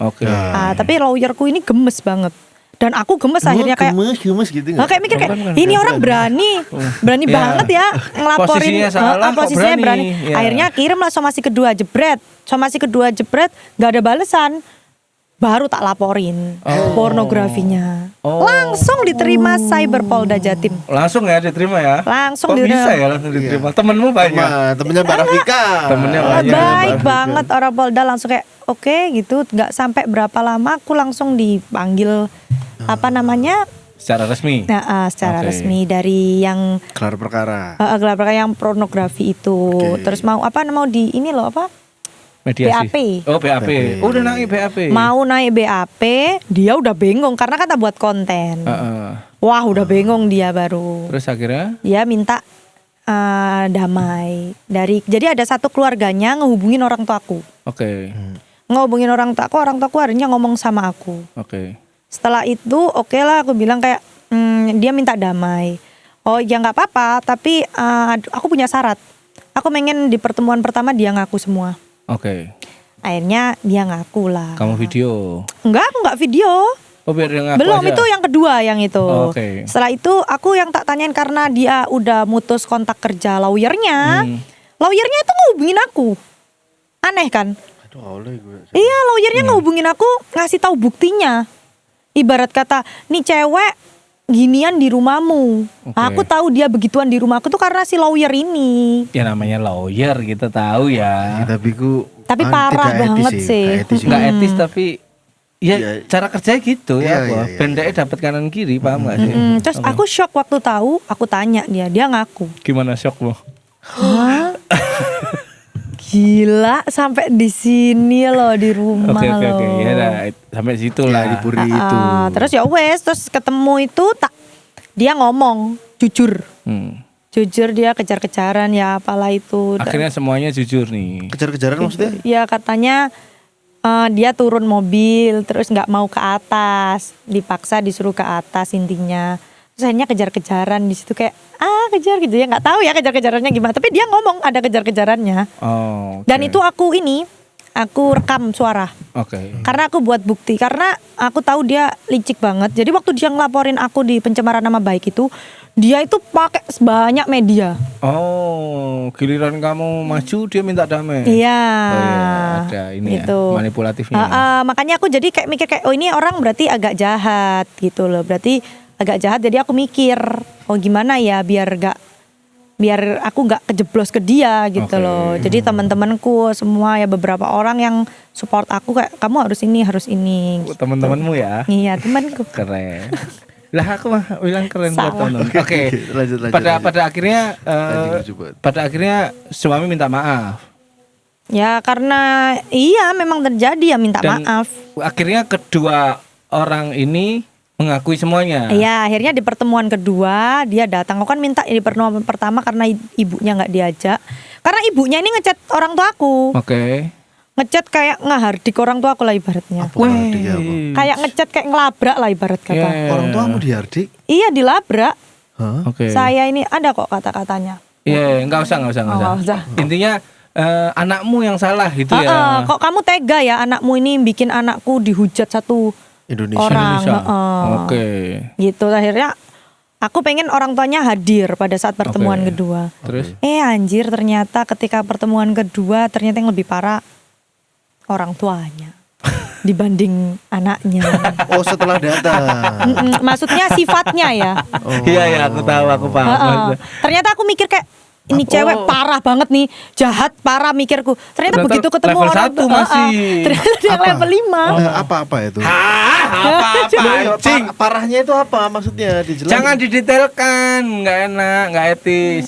Tapi lawyerku ini gemes banget. Dan aku gemes akhirnya kayak gemes gitu nggak? Kayak mikir kayak ini orang berani banget ya ngelaporin, posisinya berani. Akhirnya kirim lah somasi kedua jebret nggak ada balesan, baru tak laporin pornografinya. Langsung diterima Cyber Polda Jatim. Langsung ya diterima ya? Langsung bisa ya langsung diterima. Temenmu banyak? Temennya Mbak Rafika. Temennya banyak. Baik banget orang Polda, langsung kayak oke gitu. Nggak sampai berapa lama aku langsung dipanggil secara resmi. Secara resmi dari yang gelar perkara yang pornografi itu. Terus mau di ini loh mediasi. BAP. BAP. Udah naik BAP. Mau naik BAP, dia udah bengong karena kata buat konten. Wah, udah bengong dia baru. Terus akhirnya dia minta damai jadi ada satu keluarganya ngehubungin orang tuaku. Ngehubungin orang tuaku akhirnya ngomong sama aku. Setelah itu oke lah, aku bilang kayak dia minta damai. Ya nggak apa-apa, tapi aku punya syarat. Aku pengen di pertemuan pertama dia ngaku semua. Akhirnya dia ngaku lah. Kamu video? Enggak, aku nggak video. Biar dia ngaku belum aja. Itu yang kedua yang itu. Setelah itu aku yang tak tanyain karena dia udah mutus kontak kerja lawyernya. Lawyernya itu ngehubungin aku. Aneh kan? Iya, lawyernya ngehubungin aku, ngasih tahu buktinya. Ibarat kata, nih cewek ginian di rumahmu. Aku tahu dia begituan di rumahku tuh karena si lawyer ini. Ya namanya lawyer, kita tahu ya. Tapi parah banget sih. Nggak etis tapi cara kerjanya gitu ya. Pendeknya dapat kanan kiri, paham nggak sih? Terus aku shock waktu tahu, aku tanya dia ngaku. Gimana shockmu? Gila, sampai di sini loh di rumah loh. Ya sampai situ lah di puri itu. Terus ya wes, terus ketemu itu dia ngomong jujur. Jujur dia kejar-kejaran ya apalah itu. Akhirnya semuanya jujur nih. Kejar-kejaran maksudnya? Ya katanya dia turun mobil terus nggak mau ke atas, dipaksa disuruh ke atas intinya. Terus akhirnya kejar-kejaran di situ kayak kejar gitu ya, nggak tahu ya kejar-kejarannya gimana, tapi dia ngomong ada kejar-kejarannya. Oh. Dan itu aku rekam suara. Oke. Karena aku buat bukti, karena aku tahu dia licik banget. Jadi waktu dia ngelaporin aku di pencemaran nama baik itu, dia itu pakai sebanyak media. Oh, giliran kamu maju dia minta damai. Iya. Oh iya, ada ini gitu. ya, manipulatifnya. Makanya aku jadi kayak mikir kayak ini orang berarti agak jahat gitu loh. Berarti agak jahat, jadi aku mikir gimana ya biar aku nggak kejeblos ke dia gitu loh. Jadi teman-temanku semua ya, beberapa orang yang support aku kayak kamu harus ini gitu. Teman-temanmu ya? Iya, temanku. Keren. Lah aku mah bilang keren buat Salah. teman. Oke. Lanjut. Pada akhirnya suami minta maaf. Ya karena memang terjadi ya minta Dan maaf. akhirnya kedua orang ini mengakui semuanya. Iya, akhirnya di pertemuan kedua dia datang. Aku kan minta di pertemuan pertama karena ibunya nggak diajak. Karena ibunya ini ngechat orang tua aku. Oke. Ngechat kayak ngehardik orang tua aku lah ibaratnya. Kayak ngechat kayak ngelabrak lah ibarat kata. Yeah. Orang tuamu dihardik? Iya, dilabrak. Hah? Oke. Saya ini ada kok kata-katanya. Iya, nggak usah. Nggak usah. Intinya anakmu yang salah gitu ya. Kok kamu tega ya anakmu ini bikin anakku dihujat satu Indonesia. orang. Oke. Gitu akhirnya aku pengen orang tuanya hadir pada saat pertemuan kedua. Terus? Anjir ternyata ketika pertemuan kedua ternyata yang lebih parah orang tuanya dibanding anaknya. Oh, setelah datang. Maksudnya sifatnya ya. Iya, aku tahu, aku paham. Ternyata aku mikir kayak ini cewek parah banget nih, jahat parah mikirku. Ternyata begitu ketemu level orang 1 masih. ternyata dia level 5. Apa itu? Apa? Parahnya itu apa maksudnya? Dijelaskan. Jangan didetailkan, nggak enak, nggak etis.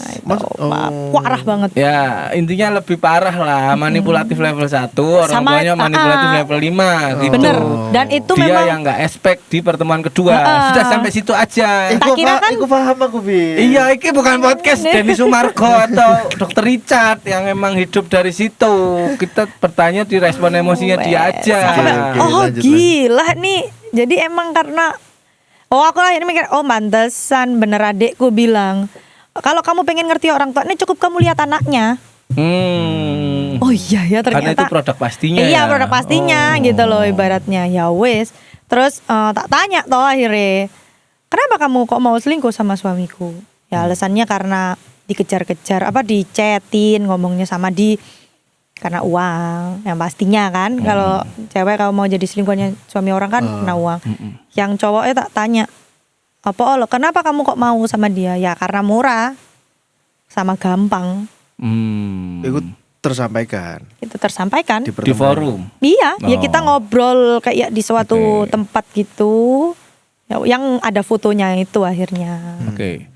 Parah banget. Ya, intinya lebih parah lah, manipulatif level 1, orang Sama, tuanya manipulatif level 5 gitu. Bener. Dan itu Dia memang yang nggak expect di pertemuan kedua. Sudah sampai situ aja. Tak kira kan- Iku paham aku, Bi. Iya, ini bukan podcast Denny Sumargo atau Dr. Richard yang emang hidup dari situ. Kita bertanya direspon emosinya dia aja. Lanjut. Gila nih. Jadi emang karena aku akhirnya mikir pantesan bener adekku bilang kalau kamu pengen ngerti orang tua ini cukup kamu lihat anaknya. Oh iya ya ternyata. Karena itu produk pastinya. Iya, ya? produk pastinya gitu loh ibaratnya. Ya wes. Terus tak tanya toh akhirnya, kenapa kamu kok mau selingkuh sama suamiku? Ya alasannya karena dikejar-kejar, dicetin, ngomongnya sama karena uang. Yang pastinya kan kalau cewek kalau mau jadi selingkuhannya suami orang kan karena uang. Yang cowoknya tak tanya, kenapa kamu kok mau sama dia? Ya karena murah sama gampang. Itu tersampaikan. Itu tersampaikan Di forum. Iya, ya kita ngobrol kayak di suatu tempat gitu, yang ada fotonya itu akhirnya. Oke.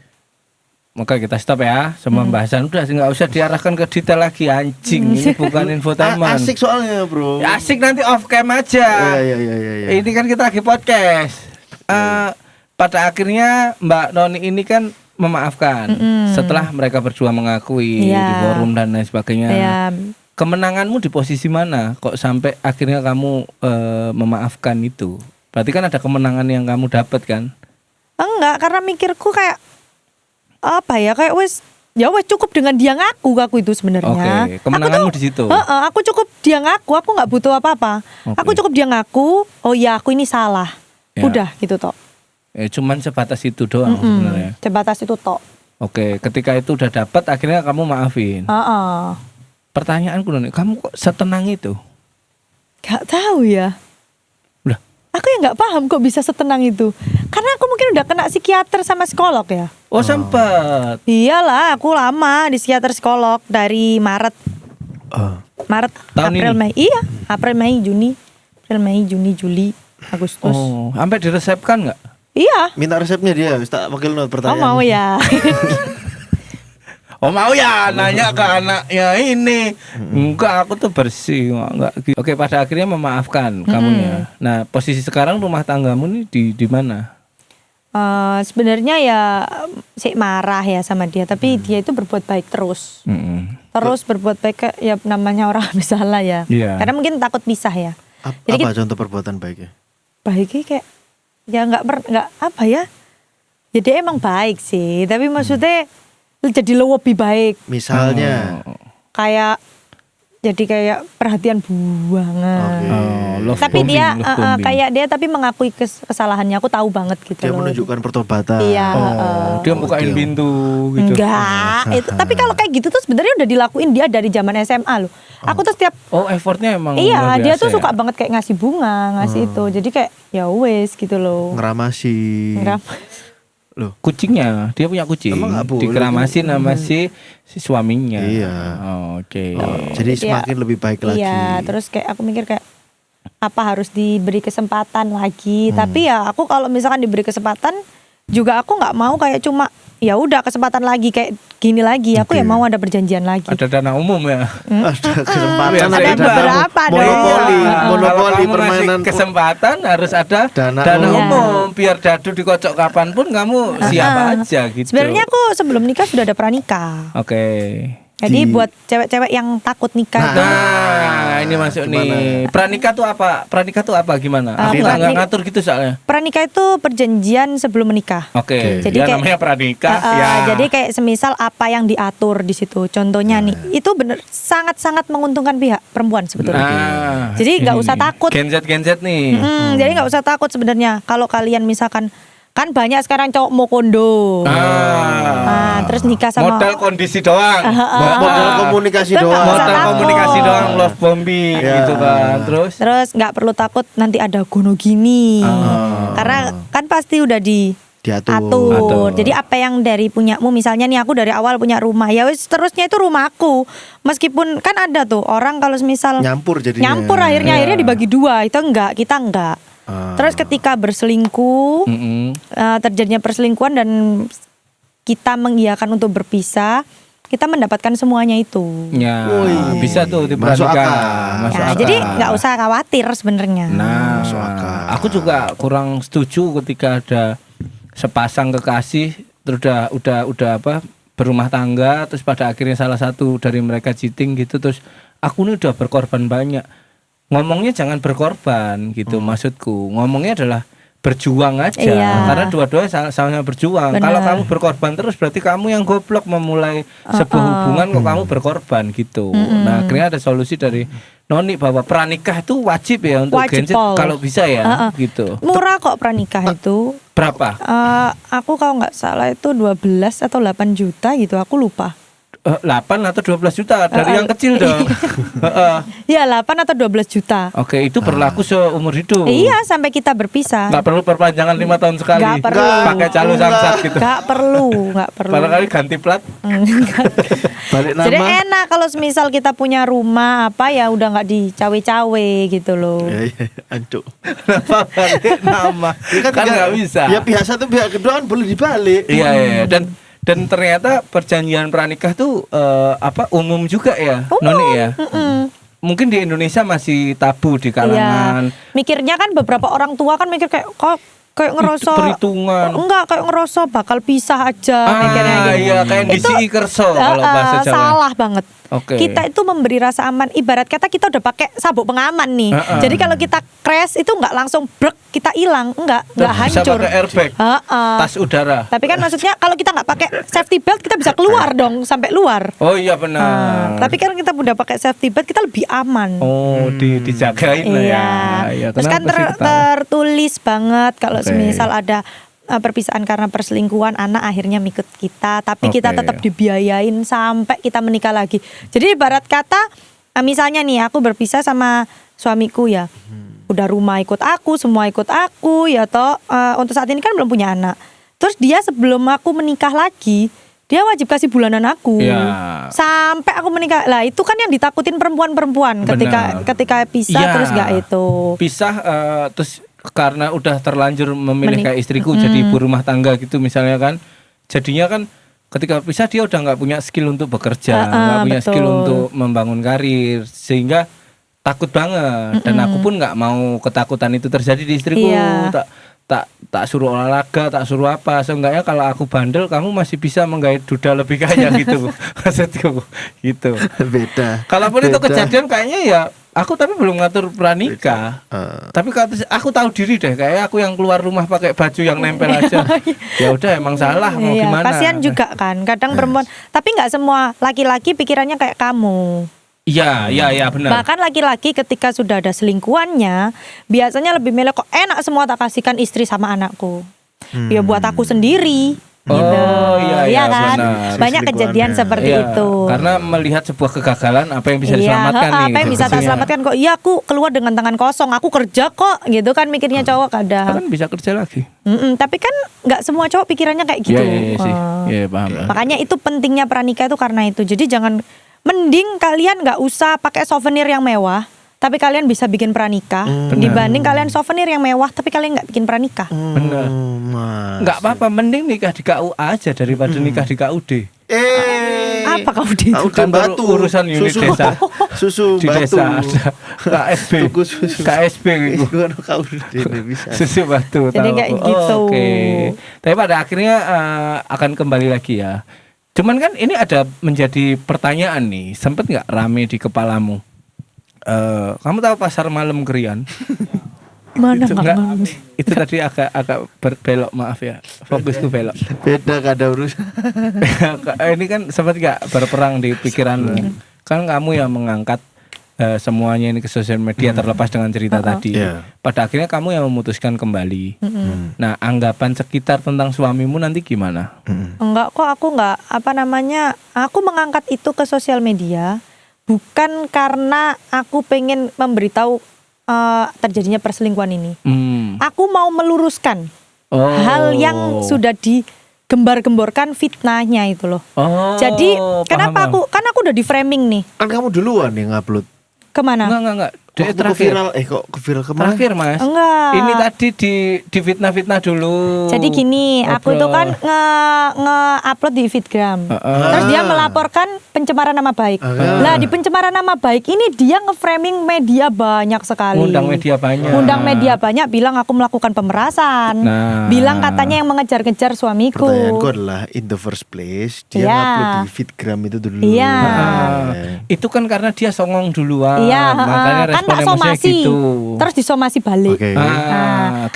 Maka kita stop ya, semua pembahasan udah nggak usah diarahkan ke detail lagi anjing. Ini bukan infotainment. Asik soalnya, Bro. Ya, asik nanti off cam aja. Iya. Ini kan kita lagi podcast. Pada akhirnya Mbak Noni ini kan memaafkan setelah mereka berdua mengakui di forum dan lain sebagainya. Kemenanganmu di posisi mana? Kok sampai akhirnya kamu memaafkan itu? Berarti kan ada kemenangan yang kamu dapat kan? Enggak, karena mikirku kayak kayak wes cukup dengan dia ngaku aku itu sebenarnya. Oke, kemenanganmu di situ. Aku cukup dia ngaku, aku nggak butuh apa-apa. Aku cukup dia ngaku, aku ini salah. Ya. Udah gitu tok. Cuman sebatas itu doang sebenarnya. Sebatas itu tok. Oke, ketika itu udah dapat akhirnya kamu maafin. Pertanyaanku Noni, kamu kok setenang itu? Gak tahu ya. Udah. Aku yang nggak paham kok bisa setenang itu. Karena aku mungkin udah kena psikiater sama psikolog ya. Oh sempet. Iyalah, aku lama di psikiater psikolog dari Maret. Maret, Tahun April, ini? Mei. Iya, April, Mei, Juni. April, Mei, Juni, Juli, Agustus. Oh, sampai diresepkan nggak? Iya. Minta resepnya dia, tak wakil note pertanyaan. Mau ya. Oh mau ya nanya ke anaknya ini. Enggak, aku tuh bersih. Enggak. Oke, pada akhirnya memaafkan kamunya. Nah, posisi sekarang rumah tanggamu nih di mana? Sebenarnya ya sih marah ya sama dia, tapi dia itu berbuat baik terus. Terus berbuat baik ya namanya orang habis salah ya. Iya. Karena mungkin takut pisah ya. Apa contoh perbuatan baiknya? Baiknya kayak ya nggak apa ya? Ya dia emang baik sih, tapi maksudnya jadi lebih baik. Misalnya Kayak jadi kayak perhatian banget. love Tapi bombing, dia love bombing. kayak dia tapi mengakui kesalahannya. Aku tahu banget gitu dia loh. menunjukkan pertobatan. Iya. Dia bukain pintu gitu. Enggak, itu tapi kalau kayak gitu tuh sebenarnya udah dilakuin dia dari zaman SMA loh. Aku tuh setiap Oh, effortnya emang iya, luar dia biasa tuh ya? suka banget kayak ngasih bunga, ngasih itu. Jadi kayak ya wes gitu loh. Ngeramasi. Loh, Kucingnya, dia punya kucing. Emang nggak boleh? Dikeramasin sama si suaminya. Iya. Oh, oke. jadi Iya. semakin lebih baik lagi. Iya, terus kayak aku mikir kayak apa harus diberi kesempatan lagi. Tapi ya aku kalau misalkan diberi kesempatan juga aku nggak mau kayak cuma ya udah kesempatan lagi kayak gini lagi. Aku ya mau ada perjanjian lagi. Ada dana umum ya. Ada kesempatan Ada ada beberapa dong. monopoli, Iya. Kalau monopoli kamu ngasih permainan kesempatan harus ada Dana dana umum. umum biar dadu dikocok kapanpun kamu siap aja gitu. Sebenarnya aku sebelum nikah sudah ada pranikah. Oke. Jadi buat cewek-cewek yang takut nikah itu. Nah, ini masuk nih. Pranikah tuh apa? Pranikah tuh apa gimana? Aku nggak pranik- ngatur gitu soalnya. Pranikah itu perjanjian sebelum menikah. Oke. Jadi Ya kayak- namanya pranikah ya. Jadi kayak semisal apa yang diatur di situ. Contohnya nih, itu bener sangat-sangat menguntungkan pihak perempuan sebetulnya. Nah, Jadi nggak ini usah nih. takut. Gen Z nih. Jadi nggak usah takut sebenarnya. Kalau kalian misalkan kan banyak sekarang cowok mau kondo. Terus nikah sama modal kondisi doang. modal komunikasi Itu nggak doang. usah Modal takut. komunikasi doang, love bombing gitu kan. Terus Terus nggak perlu takut nanti ada gini. Karena kan pasti udah Diatur. atur. Jadi apa yang dari punyamu, misalnya nih aku dari awal punya rumah, ya wis terusnya itu rumahku. Meskipun kan ada tuh orang kalau misal Nyampur jadinya. nyampur akhirnya dibagi dua, itu enggak, kita enggak. Terus ketika berselingkuh, terjadinya perselingkuhan dan kita mengiyakan untuk berpisah, kita mendapatkan semuanya itu. ya bisa tuh Masuk diperhatikan. akal. Masuk Ya, akal. jadi nggak usah khawatir sebenarnya. Nah, Masuk akal. aku juga kurang setuju ketika ada sepasang kekasih terus udah apa berumah tangga terus pada akhirnya salah satu dari mereka cheating gitu terus aku ini udah berkorban banyak. Ngomongnya jangan berkorban gitu maksudku. Ngomongnya adalah berjuang aja Iya. karena dua-duanya sama-sama berjuang. Benar. Kalau kamu berkorban terus berarti kamu yang goblok memulai sebuah hubungan kok kamu berkorban gitu. Nah, akhirnya ada solusi dari Noni bahwa pranikah itu wajib ya untuk Wajib, Gen Z Paul. kalau bisa ya gitu. Murah kok pranikah itu. Berapa? Aku kalau nggak salah itu 12 atau 8 juta gitu, aku lupa. 8 atau 12 juta dari yang kecil dong. Heeh. Ya 8 atau 12 juta. Oke, itu berlaku seumur hidup. Iya, sampai kita berpisah. Nggak perlu perpanjangan 5 tahun sekali. Nggak perlu. Pakai calon samsat gitu. Nggak perlu. Barangkali ganti plat. Balik nama. Jadi enak kalau semisal kita punya rumah apa ya udah nggak dicawe-cawe gitu loh. Ya, ancuk. Kenapa balik nama? Ya Kan nggak bisa. Ya pihak satu pihak kedua kan boleh dibalik. Iya. Dan ternyata perjanjian pranikah tuh umum juga ya, Noni ya. Mungkin di Indonesia masih tabu di kalangan. Iya. Mikirnya kan beberapa orang tua kan mikir kayak kok kayak ngerasa perhitungan. enggak kayak ngerasa bakal pisah aja mikirnya gitu. Iya, kayak DCI kerso kalau bahasa Jawa. Salah banget. Oke. Kita itu memberi rasa aman. Ibarat kata kita udah pakai sabuk pengaman nih. Jadi kalau kita crash itu nggak langsung brek kita hilang, nggak Bisa hancur. pakai airbag, tas udara. Tapi kan maksudnya kalau kita nggak pakai safety belt kita bisa keluar dong sampai luar. Oh iya benar. Tapi kan kita udah pakai safety belt kita lebih aman. Oh, dijagain lah ya. Iya, Terus kan kenapa sih ketawa? tertulis banget kalau Oke. semisal ada perpisahan karena perselingkuhan, anak akhirnya ngikut kita, tapi kita Oke. tetap dibiayain sampai kita menikah lagi. Jadi ibarat kata misalnya nih aku berpisah sama suamiku ya, udah rumah ikut aku, semua ikut aku ya toh, untuk saat ini kan belum punya anak. Terus dia sebelum aku menikah lagi, dia wajib kasih bulanan aku Ya. sampai aku menikah. Lah itu kan yang ditakutin perempuan-perempuan Benar. ketika pisah Iya. terus gak itu. Pisah terus karena udah terlanjur memilih kayak istriku jadi ibu rumah tangga gitu misalnya kan. Jadinya kan ketika pisah dia udah nggak punya skill untuk bekerja, nggak punya betul. skill untuk membangun karir sehingga takut banget dan aku pun nggak mau ketakutan itu terjadi di istriku. Iya. Tak suruh olahraga, tak suruh apa. Seenggaknya kalau aku bandel, kamu masih bisa menggait duda lebih kaya gitu. Maksudku gitu. Beda. Kalaupun itu Beda. kejadian kayaknya ya Aku tapi belum ngatur pranikah. Tapi aku tahu diri deh, kayak aku yang keluar rumah pakai baju yang nempel aja. Ya udah emang salah mau Iya, gimana. kasihan juga kan. Kadang perempuan, tapi nggak semua laki-laki pikirannya kayak kamu. Iya benar. Bahkan laki-laki ketika sudah ada selingkuhannya, biasanya lebih milih kok enak semua tak kasihkan istri sama anakku. Ya buat aku sendiri. Oh Gitu. iya kan? benar. Banyak kejadian seperti Iya, itu. Karena melihat sebuah kegagalan apa yang bisa diselamatkan nih. Apa yang gitu. bisa tak selamatkan kok. Iya aku keluar dengan tangan kosong. Aku kerja kok. Gitu kan mikirnya cowok kadang. Kan bisa kerja lagi. Tapi kan nggak semua cowok pikirannya kayak gitu. Iya sih. Iya paham. Makanya itu pentingnya pranikah itu karena itu. Jadi jangan, mending kalian nggak usah pakai souvenir yang mewah, tapi kalian bisa bikin pranikah. Dibanding kalian souvenir yang mewah tapi kalian nggak bikin pranikah. Benar. Nggak apa-apa, mending nikah di KUA aja daripada nikah di KUD. Apa kau di itu? Kan baru urusan unit susu, desa. susu Di batu. desa ada KSB. Tuku susu. KSB gitu. Itu kan kau bisa. Susu batu. Jadi tahu kayak aku. gitu. Oke. Tapi pada akhirnya akan kembali lagi ya. Cuman kan ini ada menjadi pertanyaan nih. Sempet nggak rame di kepalamu? Kamu tahu pasar malam Krian? Mana Itu, nggak enggak, mau? itu tadi agak berbelok, maaf ya. Fokusku belok. Beda kada urusan. Ini kan sempat nggak berperang di pikiranmu. Kan kamu yang mengangkat semuanya ini ke sosial media terlepas dengan cerita tadi. Iya. Pada akhirnya kamu yang memutuskan kembali. Nah, anggapan sekitar tentang suamimu nanti gimana? Enggak kok, aku enggak, aku mengangkat itu ke sosial media bukan karena aku pengen memberitahu terjadinya perselingkuhan ini. Aku mau meluruskan hal yang sudah digembar-gemborkan fitnahnya itu loh. Jadi kenapa aku udah di framing nih. Kan kamu duluan yang ngupload. Kemana? Enggak. Kok Terakhir. viral? Kok ke viral kemana? Terakhir Mas. Enggak. Ini tadi di fitnah-fitnah dulu. Jadi gini, aku tuh kan nge-upload di Fitgram. Terus dia melaporkan pencemaran nama baik. Lah di pencemaran nama baik ini dia nge-framing media banyak sekali. Undang media banyak. Undang media banyak, bilang aku melakukan pemerasan. Nah. Bilang katanya yang mengejar-ngejar suamiku. Pertanyaanku adalah in the first place dia Iya. ngupload di Fitgram itu dulu. Iya. Itu kan karena dia songong duluan. Iya, Makanya kan tak respon emosinya somasi. gitu. Terus disomasi balik. Oke.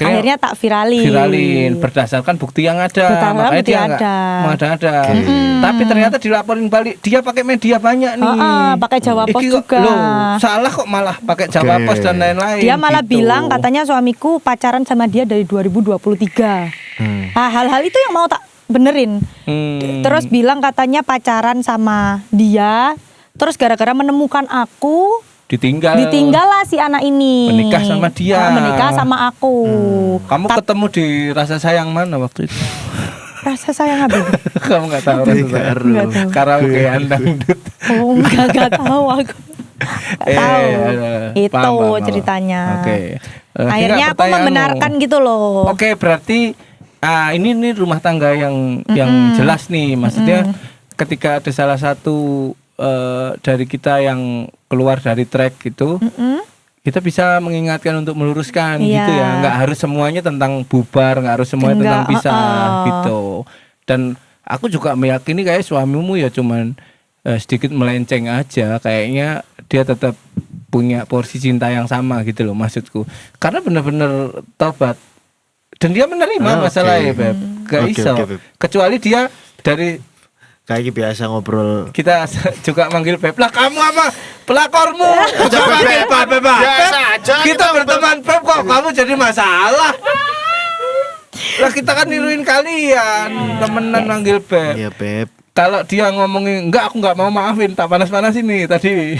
Akhirnya tak viralin. Berdasarkan bukti yang ada. Berdasarkan Makanya bukti dia nggak ada. mengada-ada. Tapi ternyata dilaporin balik dia pakai media banyak nih. Pakai Jawa Pos Iki kok, juga. loh, salah kok malah pakai Jawa Oke. Pos dan lain-lain. Dia malah gitu. bilang katanya suamiku pacaran sama dia dari 2023. Nah, hal-hal itu yang mau tak benerin. Terus bilang katanya pacaran sama dia. Terus gara-gara menemukan aku, ditinggallah si anak ini. Menikah sama dia. Menikah sama aku. Kamu ketemu di Rasa Sayang mana waktu itu? Rasa sayang apa? Kamu nggak tahu Rasa Sayang? Nggak tahu. Karaoke dangdut. Oh, enggak tahu aku. Nggak tahu. Itu paham. ceritanya. Oke. Akhirnya aku Pertanyaanmu. membenarkan gitu loh. Oke, berarti ini rumah tangga yang jelas nih. Maksudnya ketika ada salah satu dari kita yang keluar dari track gitu, kita bisa mengingatkan untuk meluruskan Iya. gitu ya. Nggak harus semuanya tentang bubar, nggak harus semuanya tentang pisah gitu. Dan aku juga meyakini kayak suamimu ya cuman sedikit melenceng aja. Kayaknya dia tetap punya porsi cinta yang sama gitu loh maksudku. Karena benar-benar tobat. Dan dia menerima masalahnya Beb. Gak iso. Beb. Kecuali dia dari Kayak biasa ngobrol. kita juga manggil Beb. Lah kamu apa? Pelakormu. Jangan manggil Beb. Biasa aja Kita berteman Beb kok kamu jadi masalah. Lah kita kan niruin kalian. Temenan manggil Beb. Iya, Beb. Kalau dia ngomongin enggak aku nggak mau maafin tak panas-panas ini tadi.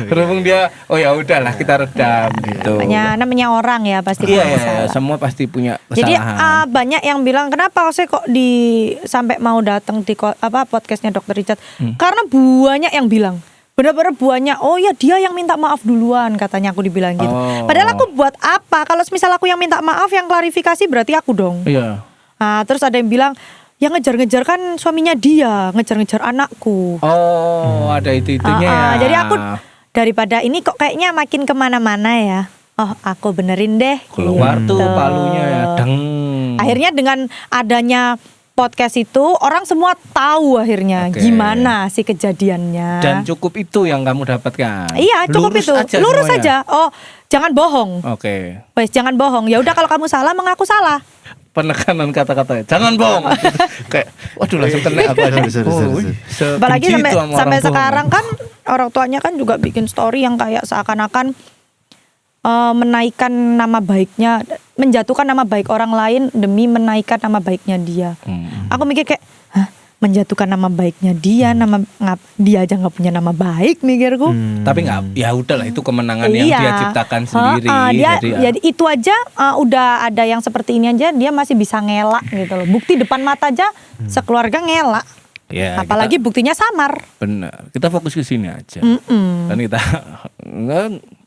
Berhubung dia oh ya udahlah kita redam gitu. Namanya orang ya pasti Iya, punya iya, masalah. semua pasti punya Jadi kesalahan. banyak yang bilang kenapa saya kok sampai mau datang di podcastnya Dr. Richard? Karena banyak yang bilang benar-benar banyak. Oh ya dia yang minta maaf duluan katanya aku dibilang gitu. Padahal aku buat apa? Kalau misal aku yang minta maaf yang klarifikasi berarti aku dong. Iya. Nah, terus ada yang bilang yang ngejar-ngejar kan suaminya dia, ngejar-ngejar anakku. Oh, ada itu-itunya ya. Jadi aku daripada ini kok kayaknya makin kemana-mana ya. Oh, aku benerin deh. keluar tuh gitu. palunya ya. Deng. Akhirnya dengan adanya podcast itu orang semua tahu akhirnya gimana sih kejadiannya. Dan cukup itu yang kamu dapatkan. Iya, cukup Lurus itu. aja Lurus semuanya. aja. Oh, jangan bohong. Oke. Wes, jangan bohong. Ya udah kalau kamu salah, mengaku salah. Penekanan kata-kata. Jangan bohong. Kayak waduh langsung kena apa aja. Sorry. Apalagi Sebenci itu sama sampai orang tua. sekarang kan orang tuanya kan juga bikin story yang kayak seakan-akan menaikkan nama baiknya, menjatuhkan nama baik orang lain demi menaikkan nama baiknya dia. Aku mikir kayak, hah, menjatuhkan nama baiknya dia, dia aja nggak punya nama baik, mikirku. Tapi nggak, ya udahlah itu kemenangan yang Iya. dia ciptakan sendiri. Jadi itu aja udah ada yang seperti ini aja dia masih bisa ngelak gitu loh. Bukti depan mata aja sekeluarga ngelak. Ya, Apalagi buktinya samar. Benar. Kita fokus ke sini aja. Dan kita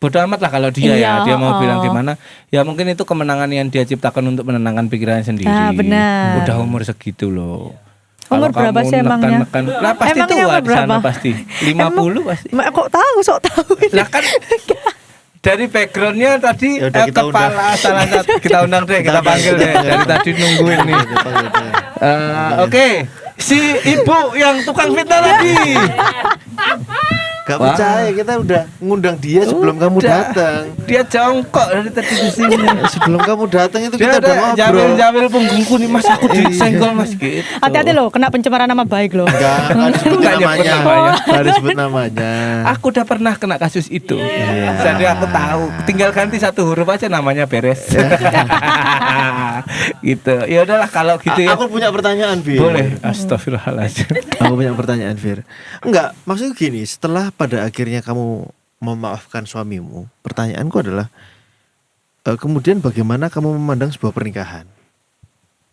bodo amat lah kalau dia Iya, dia mau bilang gimana. Ya mungkin itu kemenangan yang dia ciptakan untuk menenangkan pikirannya sendiri. Benar. Udah umur segitu loh. Umur Kalau berapa kamu sih emangnya? Lah pasti Emangnya tua umur di sana berapa? pasti. 50 pasti. Kok tahu, sok tahu. Lah kan dari backgroundnya tadi Ya udah, kita kepala salah satu kita undang deh, kita panggil deh. Dari tadi nungguin nih. Oke, si ibu yang tukang fitnah tadi. Gak percaya, kita udah ngundang dia sebelum kamu Udah. datang. Dia jongkok dari tadi di sini. Sebelum kamu datang itu Dia kita udah udah ngobrol. jamil punggungku nih mas, aku disenggol mas gitu. Hati-hati loh, kena pencemaran nama baik loh. Enggak disebut Nggak nyebut namanya. namanya. Nggak disebut namanya. Aku udah pernah kena kasus itu. Jadi aku tahu. Tinggal ganti satu huruf aja namanya beres. Gitu. Ya udahlah kalau gitu ya. Aku punya pertanyaan, Fir. Boleh. Astagfirullahaladzim. Aku punya pertanyaan, Fir. Enggak, maksudnya gini, setelah pada akhirnya kamu memaafkan suamimu, pertanyaanku adalah kemudian bagaimana kamu memandang sebuah pernikahan?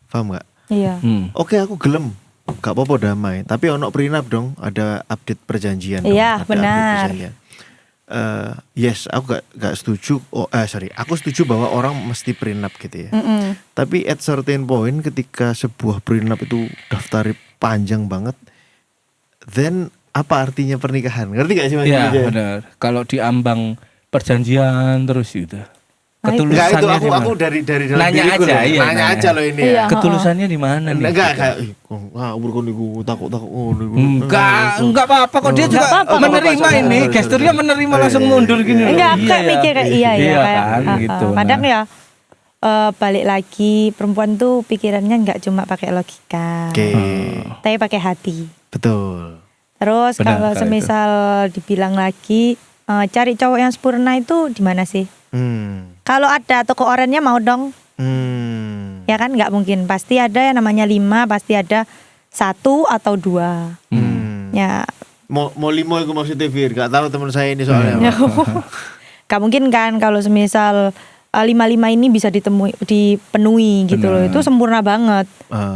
Paham gak? Iya. Oke, aku gelem, gak apa-apa damai. Tapi ono prenup dong, ada update perjanjian dong. Iya, ada update benar. perjanjian. Yes, aku gak setuju. Aku setuju bahwa orang mesti prenup gitu ya. Tapi at certain point ketika sebuah prenup itu daftarnya panjang banget, then apa artinya pernikahan? Ngerti gak sih Iya maksudnya? benar. Kalau diambang perjanjian terus gitu. Enggak, itu Ketulusannya di aku mana? dari dalam Nanya diriku aja, loh. iya, Nanya nanya. aja loh ini Iya. ya. Ketulusannya di mana nih? Enggak Gitu. kayak umur niku takut Enggak apa-apa kok dia juga apa-apa. menerima ini. Gesturnya menerima langsung mundur gini. Enggak, Iya kayak ya. mikir kayak iya ya. Kayak, kan gitu. Kadang Nah. ya balik lagi perempuan tuh pikirannya nggak cuma pakai logika, Oke. tapi pakai hati. Betul. Terus Benar, kalau kalau semisal dibilang lagi cari cowok yang sempurna itu di mana sih? Kalau ada toko orennya mau dong, ya kan nggak mungkin. Pasti ada yang namanya 5, pasti ada 1 atau 2. Ya, Mau limo iku maksudnya Fir, gak tahu teman saya ini soalnya. gak mungkin kan kalau semisal 5 ini bisa dipenuhi gitu loh. Itu sempurna banget.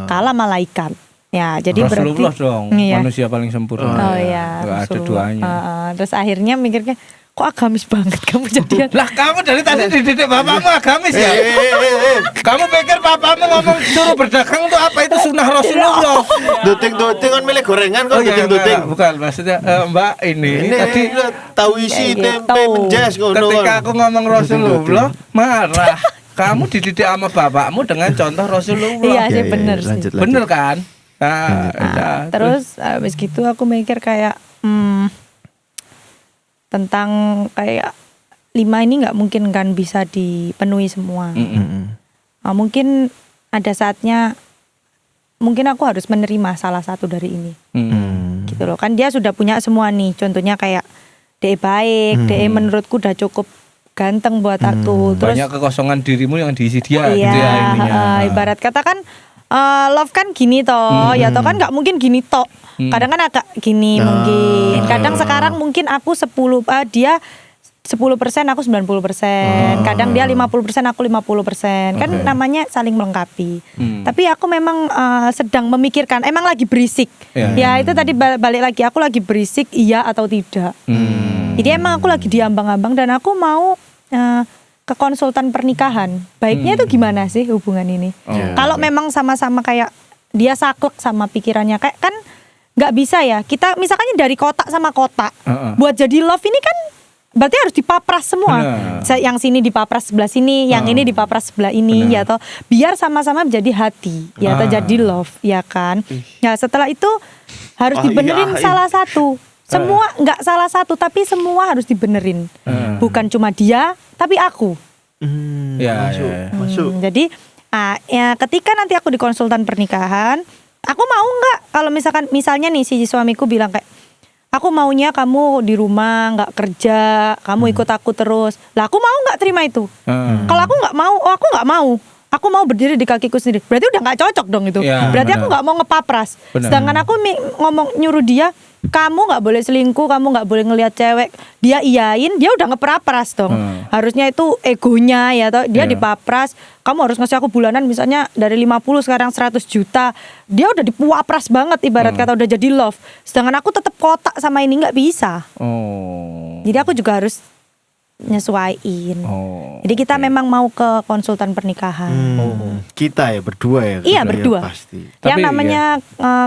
Kalah malaikat. Ya, jadi Rasulullah berarti dong, iya. manusia paling sempurna. Oh iya, Nggak ada Rasulullah. duanya. Terus akhirnya mikirnya kok agamis banget kamu jadian. Lah kamu dari tadi dididik bapakmu agamis ya? Kamu pikir bapakmu ngomong suruh berdagang itu apa? Itu sunnah Rasulullah. Doting kan milik gorengan kok iya, doting. enggak, bukan maksudnya Mbak ini tadi tahu isi Kayak tempe gitu. menjas ngono. ketika aku ngomong Rasulullah marah. Kamu dididik sama bapakmu dengan contoh Rasulullah. Iya sih bener sih. lanjut. Bener kan? Nah, Terus habis gitu aku mikir kayak tentang kayak 5 ini nggak mungkin kan bisa dipenuhi semua. Mungkin ada saatnya mungkin aku harus menerima salah satu dari ini. Gitu loh. Kan dia sudah punya semua nih. Contohnya kayak DE baik, DE menurutku udah cukup ganteng buat aku. Terus banyak kekosongan dirimu yang diisi dia iya, gitu ya ininya. ibarat kata kan love kan gini toh, ya toh kan nggak mungkin gini toh. Kadang kan agak gini mungkin. Kadang sekarang mungkin aku 10, dia 10%, aku 90%. Kadang dia 50%, aku 50%. Kan namanya saling melengkapi. Tapi aku memang sedang memikirkan, emang lagi berisik. Ya itu tadi balik lagi, aku lagi berisik iya atau tidak. Jadi emang aku lagi diambang-ambang dan aku mau ke konsultan pernikahan. Baiknya itu gimana sih hubungan ini? Kalau memang sama-sama kayak dia saklek sama pikirannya, kayak kan nggak bisa ya. Kita misalkan dari kotak sama kotak, buat jadi love ini kan berarti harus dipapras semua. Benar. Yang sini dipapras sebelah sini, yang ini dipapras sebelah ini, ya toh. Biar sama-sama menjadi hati, ya toh, jadi love, ya kan. Nah setelah itu harus dibenerin salah satu. Semua nggak salah satu, tapi semua harus dibenerin. Bukan cuma dia, tapi aku. Masuk. Jadi ya, ketika nanti aku di konsultan pernikahan, aku mau nggak kalau misalnya nih si suamiku bilang kayak, aku maunya kamu di rumah nggak kerja, kamu ikut aku terus. Lah aku mau nggak terima itu? Kalau aku nggak mau, aku nggak mau. Aku mau berdiri di kakiku sendiri. Berarti udah nggak cocok dong itu. Ya, berarti benar. aku nggak mau ngepapras. Sedangkan aku nyuruh dia, kamu nggak boleh selingkuh, kamu nggak boleh ngelihat cewek. Dia iyain, dia udah ngepapras dong. Harusnya itu egonya ya toh. Dia dipapras. Kamu harus ngasih aku bulanan misalnya dari 50 sekarang 100 juta. Dia udah dipapras banget ibarat kata udah jadi love. Sedangkan aku tetap kotak sama ini nggak bisa. Jadi aku juga harus nyesuaiin. Jadi kita memang mau ke konsultan pernikahan. Kita ya berdua ya. Iya kita berdua. Ya, pasti. Yang Tapi, namanya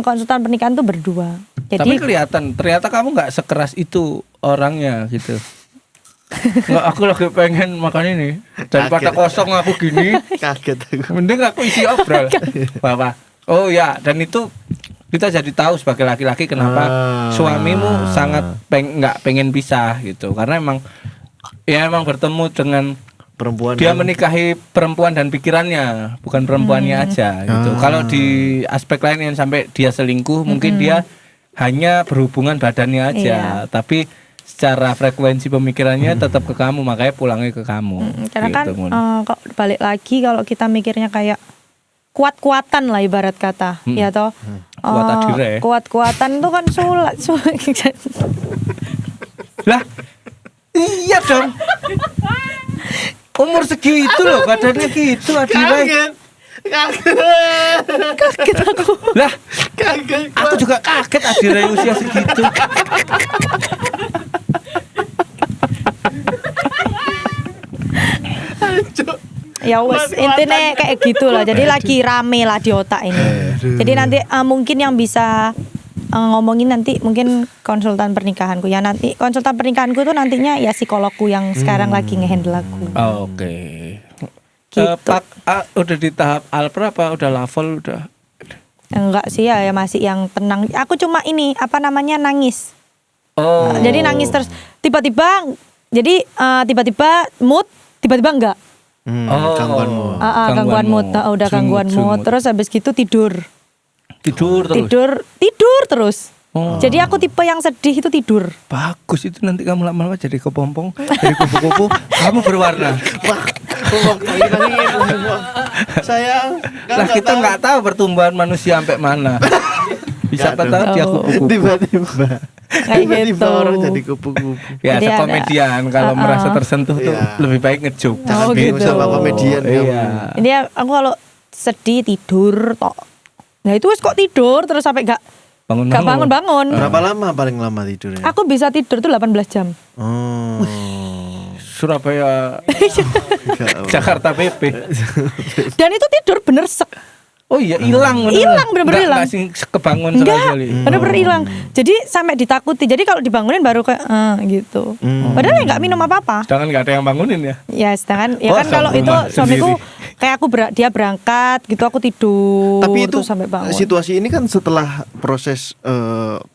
konsultan pernikahan tuh berdua. Tapi Jadi kelihatan ternyata kamu nggak sekeras itu orangnya gitu. Nggak, aku lagi pengen makan ini daripada Kaget. kosong aku gini. Kaget aku. Mending aku isi obrol. Bapak. Oh ya, dan itu kita jadi tahu sebagai laki-laki kenapa suamimu sangat nggak pengen pisah gitu. Karena emang bertemu dengan Perempuan dia yang- menikahi perempuan dan pikirannya, bukan perempuannya aja gitu. Kalau di aspek lain yang sampai dia selingkuh, mungkin dia hanya berhubungan badannya aja, tapi secara frekuensi pemikirannya tetap ke kamu, makanya pulangnya ke kamu. karena kan Gitu, Mun. kok balik lagi kalau kita mikirnya kayak kuat-kuatan lah ibarat kata, ya toh. Kuat adire. Kuat-kuatan itu kan sulit. Lah, iya dong. Umur segitu loh, badannya gitu Adira. Kaget aku. Lah, aku juga kaget Adira usia segitu. Ya wes intinya kayak gitu lah. Jadi lagi rame lah di otak ini. Jadi nanti mungkin yang bisa ngomongin nanti mungkin konsultan pernikahanku. Ya nanti konsultan pernikahanku tuh nantinya ya psikologku yang sekarang lagi ngehandle aku. Oke. Gitu. Pak A udah di tahap alpra apa udah level udah? Enggak sih ya masih yang tenang. Aku cuma ini apa namanya nangis. Oh. Jadi nangis terus tiba-tiba jadi tiba-tiba mood tiba-tiba enggak. Gangguan mood. Gangguan mood. Udah gangguan mood. Terus habis gitu tidur Tidur terus. terus. Jadi aku tipe yang sedih itu tidur. Bagus itu nanti kamu lama-lama jadi kepompong, jadi kupu-kupu, kamu berwarna. Sayang. Lah kita nggak tahu pertumbuhan manusia sampai mana. Bisa apa tahu dia kupu-kupu. Tiba-tiba. Kayak Tiba-tiba gitu. orang jadi kupu-kupu. Ya Jadi ada- sekomedian kalau merasa tersentuh tuh Iya. lebih baik ngejuk. Jangan Oh, bingung gitu. sama komedian. Iya. Jadi aku kalau sedih tidur tok. Nah itu wis kok tidur terus sampai gak bangun-bangun. Berapa lama paling lama tidurnya? Aku bisa tidur tuh 18 jam. Oh. Surabaya, Enggak. Jakarta PP. Dan itu tidur bener sek. Oh iya hilang. Hilang, bener-bener hilang. Nggak sih kebangun Enggak, sekali. bener-bener hilang. Jadi sampai ditakuti. Jadi kalau dibangunin baru kayak gitu. Padahal ya nggak minum apa-apa. Sedangkan nggak ada yang bangunin ya. Ya sedangkan ya Oh, kan kalau itu rumah suamiku sendiri. kayak aku dia berangkat gitu aku tidur. Tapi itu terus sampai bangun. situasi ini kan setelah proses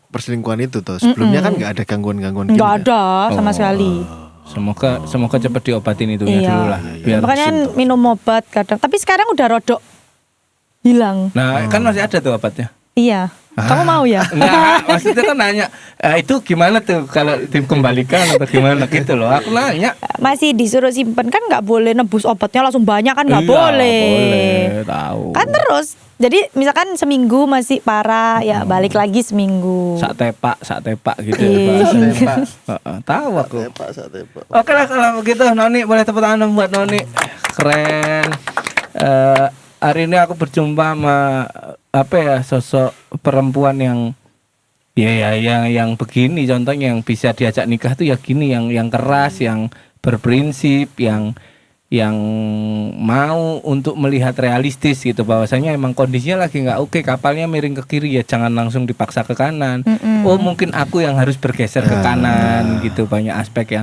perselingkuhan itu tuh. Sebelumnya kan nggak ada gangguan-gangguan gitu. Nggak ada sama sekali. Semoga cepat diobatin itunya Iya. dulu lah. Biar Makanya minum obat kadang. Tapi sekarang udah rodok hilang. Nah, kan masih ada tuh obatnya. Iya. Kamu mau ya? Enggak, maksudnya kan nanya, itu gimana tuh kalau dikembalikan atau gimana gitu loh. Aku nanya. Masih disuruh simpen kan nggak boleh nebus obatnya langsung banyak kan nggak Iya, boleh. boleh, tahu. Kan terus. Jadi misalkan seminggu masih parah ya balik lagi seminggu. Sak tepak gitu. Iya. Tahu aku. Tepak, saat tepak. Oke lah kalau begitu Noni boleh tepuk tangan dong buat Noni. Keren. Hari ini aku berjumpa sama sosok perempuan yang yang begini contohnya yang bisa diajak nikah tuh ya gini yang keras, yang berprinsip, yang mau untuk melihat realistis gitu bahwasanya emang kondisinya lagi nggak oke, kapalnya miring ke kiri ya jangan langsung dipaksa ke kanan. Oh mungkin aku yang harus bergeser ke kanan gitu, banyak aspek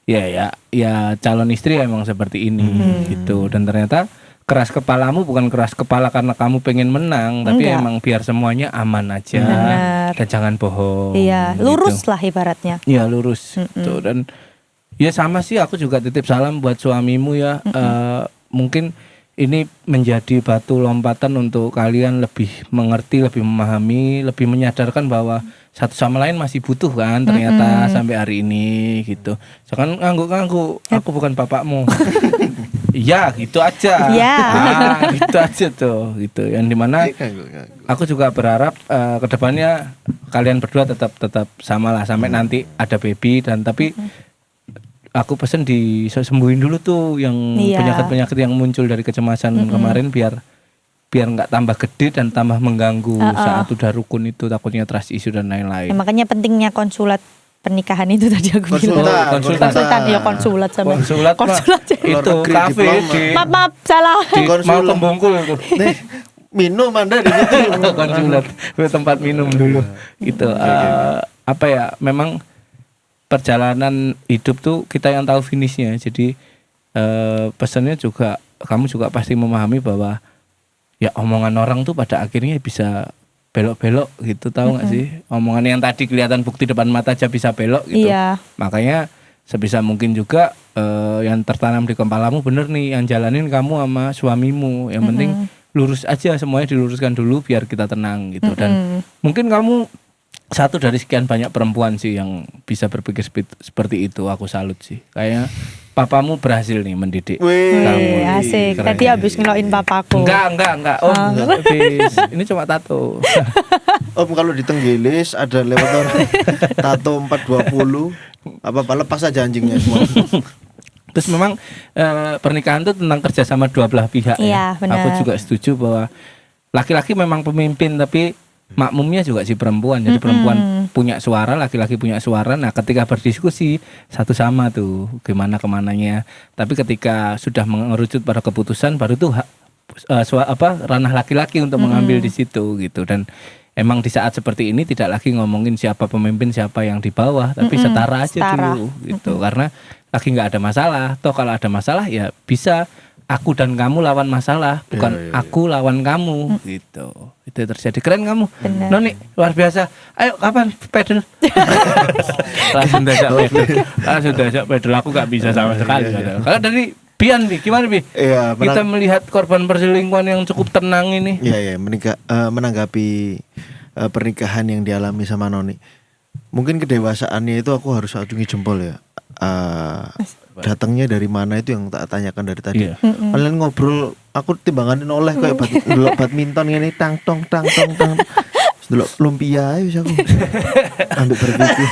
ya calon istri emang seperti ini gitu. Dan ternyata keras kepalamu bukan keras kepala karena kamu pengen menang, tapi Enggak. emang biar semuanya aman aja. Benar. Dan jangan bohong. Iya, lurus gitu. lah ibaratnya. Iya lurus. Tuh, dan ya sama sih, aku juga titip salam buat suamimu ya. Mungkin ini menjadi batu lompatan untuk kalian lebih mengerti, lebih memahami, lebih menyadarkan bahwa satu sama lain masih butuh kan ternyata sampai hari ini gitu. Jangan ngangguk-ngangguk, aku bukan bapakmu. Iya gitu aja. Iya. Gitu aja tuh gitu. Yang dimana aku juga berharap kedepannya kalian berdua tetap sama lah sampai nanti ada baby. Dan tapi aku pesen disembuhin dulu tuh yang Iya. penyakit-penyakit yang muncul dari kecemasan kemarin biar nggak tambah gede dan tambah mengganggu saat udah rukun itu, takutnya trust issue dan lain-lain. Nah, makanya pentingnya konsulat pernikahan itu tadi aku bilang. Konsultan ya konsulat sama Konsulat itu Luar negeri, kafe diploma. di, Maaf salah. di mau Konsulat. Kembungkul tuh. Nih, minum Anda di situ. Konsulat tempat minum dulu itu apa ya, memang perjalanan hidup tuh kita yang tahu finishnya. Jadi pesannya juga kamu juga pasti memahami bahwa ya omongan orang tuh pada akhirnya bisa belok-belok gitu, tahu nggak sih? Omongan yang tadi kelihatan bukti depan mata aja bisa belok gitu. Iya. Makanya sebisa mungkin juga yang tertanam di kepalamu bener nih, yang jalanin kamu sama suamimu. Yang penting lurus aja, semuanya diluruskan dulu biar kita tenang gitu. Dan mungkin kamu satu dari sekian banyak perempuan sih yang bisa berpikir seperti itu. Aku salut sih. Kayaknya papamu berhasil nih mendidik kamu. Asik. Keren. Tadi habis ngeloin papaku. Enggak. Oh, habis. Ini cuma tato. Om kalau di Tenggelis ada lewat orang tato 420 apa lepas aja anjingnya semua. Terus memang pernikahan itu tentang kerjasama dua belah pihak Iya, ya. benar. Aku juga setuju bahwa laki-laki memang pemimpin tapi makmumnya juga si perempuan. Jadi perempuan punya suara, laki-laki punya suara. Nah ketika berdiskusi satu sama tuh gimana kemananya. Tapi ketika sudah mengerucut pada keputusan baru tuh ranah laki-laki untuk mengambil di situ gitu. Dan emang di saat seperti ini tidak lagi ngomongin siapa pemimpin siapa yang di bawah, tapi setara aja dulu gitu. Karena lagi nggak ada masalah. Toh kalau ada masalah ya bisa aku dan kamu lawan masalah, bukan aku lawan kamu gitu. Itu terjadi. Keren kamu. Noni luar biasa. Ayo kapan pedal? Langsung diajak pedal. Aku nggak bisa sama sekali. Kalau dari Bian nih, gimana Bi? Iya, Kita melihat korban perselingkuhan yang cukup tenang ini. Iya, menanggapi pernikahan yang dialami sama Noni. Mungkin kedewasaannya itu aku harus acungi jempol ya. Datangnya dari mana itu yang tak tanyakan dari tadi. Iya. Kalian ngobrol, aku timbanganin oleh kayak badminton ini tang tong. Delok lumpia wis aku. Ambil berpikir.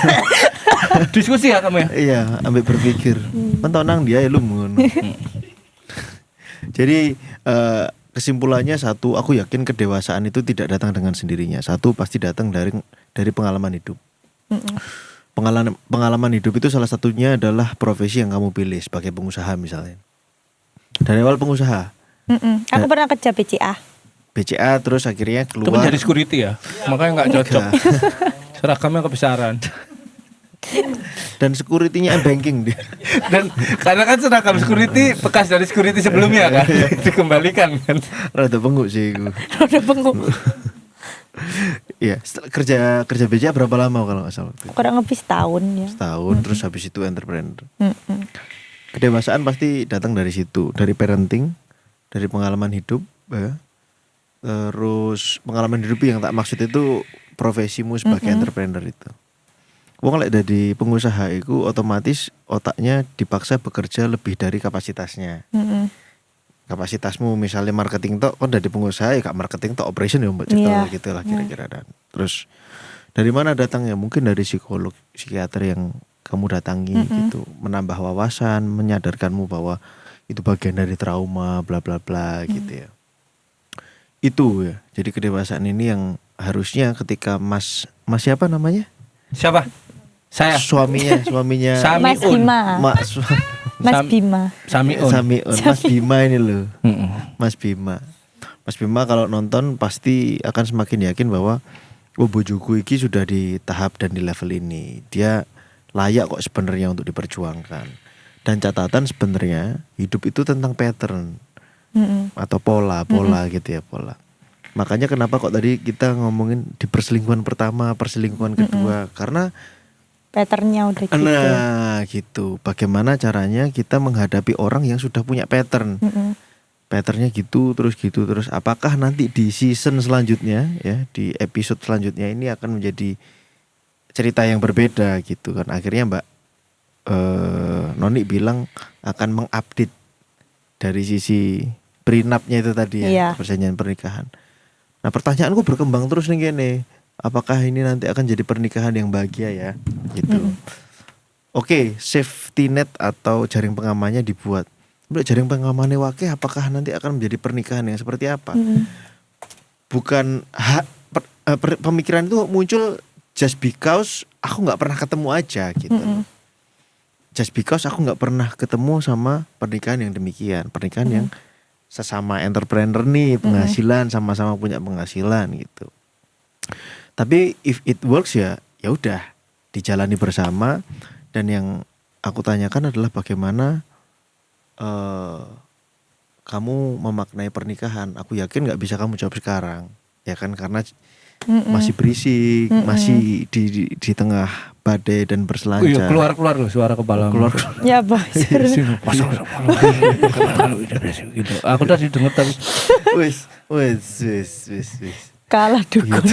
Diskusi ya kamu ya? Iya, ambil berpikir. Mentok nang dia ya lu ngono. Jadi kesimpulannya satu, aku yakin kedewasaan itu tidak datang dengan sendirinya. Satu pasti datang dari pengalaman hidup. Pengalaman hidup itu salah satunya adalah profesi yang kamu pilih sebagai pengusaha misalnya. Dari awal pengusaha. Aku pernah kerja BCA. Terus akhirnya Itu keluar. menjadi security ya? Makanya nggak cocok. Seragamnya kebesaran. Dan security-nya banking dia. Dan karena kan seragam security bekas dari security sebelumnya kan, dikembalikan kan. Rada benguk sih gue. Udah bengong. Iya, kerja BCA berapa lama kalau nggak salah? Kurang lebih setahun ya. Setahun, terus habis itu entrepreneur. Kedewasaan pasti datang dari situ, dari parenting, dari pengalaman hidup, ya. Terus pengalaman hidup yang tak maksud itu profesimu sebagai entrepreneur itu. Wong lek dari pengusaha itu otomatis otaknya dipaksa bekerja lebih dari kapasitasnya. Kapasitasmu misalnya marketing tok, kan dari pengusaha ya gak marketing tok, operation ya mbak cekel gitu lah kira-kira. Dan terus dari mana datangnya? Mungkin dari psikolog, psikiater yang kamu datangi gitu, menambah wawasan, menyadarkanmu bahwa itu bagian dari trauma, bla bla bla gitu ya. Itu ya. Jadi kedewasaan ini yang harusnya ketika Mas siapa namanya? Siapa? Saya. Suaminya Mas Bima. Mas Bima. Samiun. Mas Bima ini loh. Mas Bima kalau nonton pasti akan semakin yakin bahwa bojoku iki sudah di tahap dan di level ini. Dia layak kok sebenarnya untuk diperjuangkan. Dan catatan sebenarnya hidup itu tentang pattern atau pola gitu ya, pola. Makanya kenapa kok tadi kita ngomongin di perselingkuhan pertama, perselingkuhan kedua, karena patternnya udah gitu. Nah gitu, bagaimana caranya kita menghadapi orang yang sudah punya pattern. Patternnya gitu terus apakah nanti di season selanjutnya ya, di episode selanjutnya ini akan menjadi cerita yang berbeda gitu kan. Akhirnya Mbak Noni bilang akan mengupdate dari sisi prenup-nya itu tadi ya, perjanjian pernikahan. Nah pertanyaanku berkembang terus nih gini, apakah ini nanti akan jadi pernikahan yang bahagia ya gitu. Oke, safety net atau jaring pengamannya dibuat. Jaring pengamannya wakil, apakah nanti akan menjadi pernikahan yang seperti apa? Bukan pemikiran itu muncul just because aku nggak pernah ketemu aja gitu. Just because aku nggak pernah ketemu sama pernikahan yang demikian, pernikahan yang sesama entrepreneur nih, penghasilan, sama-sama punya penghasilan gitu. Tapi if it works ya udah dijalani bersama. Dan yang aku tanyakan adalah bagaimana kamu memaknai pernikahan. Aku yakin nggak bisa kamu jawab sekarang, ya kan, karena masih berisik, masih di tengah badai dan berselancar. Keluar loh suara kepala. Keluar. Ya bos. Gitu. Aku tadi denger tapi Wis. Kalah dukun.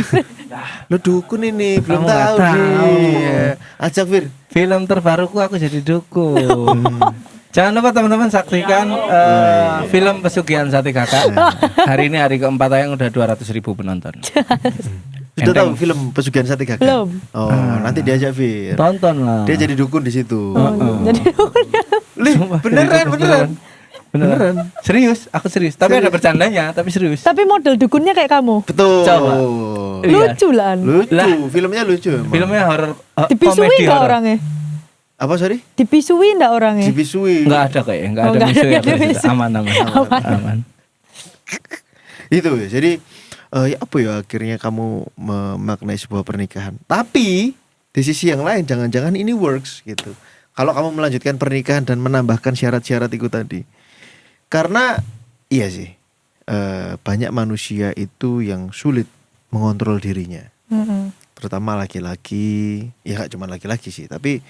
Lo dukun ini belum Kamu tahu nggak tahu. nih. Ajak Fir. film terbaruku aku jadi dukun. Jangan lupa teman-teman saksikan film Pesugihan Sate Kakak. Hari ini hari keempat tayang udah 200.000 penonton. Sudah tahu film Pesugihan Sate Kakak? Belum. Oh, nanti diajak Fir. Tonton lah. Dia jadi dukun di situ. Jadi dukun. Lih, beneran. Serius, aku serius. Tapi ada bercandanya, tapi serius. Tapi model dukunnya kayak kamu. Betul. Coba. Iya. Lucu lah. Lucu, Lah. filmnya lucu emang. Filmnya horor, Dipisui komedi enggak horor. orangnya? Apa sorry? Dipisui enggak orangnya? Dipisui. Enggak ada kayaknya, enggak Oh, ada nggak ada, misu ya. nggak ada misu. Aman. Itu ya. Jadi ya apa ya akhirnya kamu memaknai sebuah pernikahan. Tapi di sisi yang lain jangan-jangan ini works gitu. Kalau kamu melanjutkan pernikahan dan menambahkan syarat-syarat itu tadi. Karena iya sih. Banyak manusia itu yang sulit mengontrol dirinya. Terutama laki-laki, ya gak cuma laki-laki sih, tapi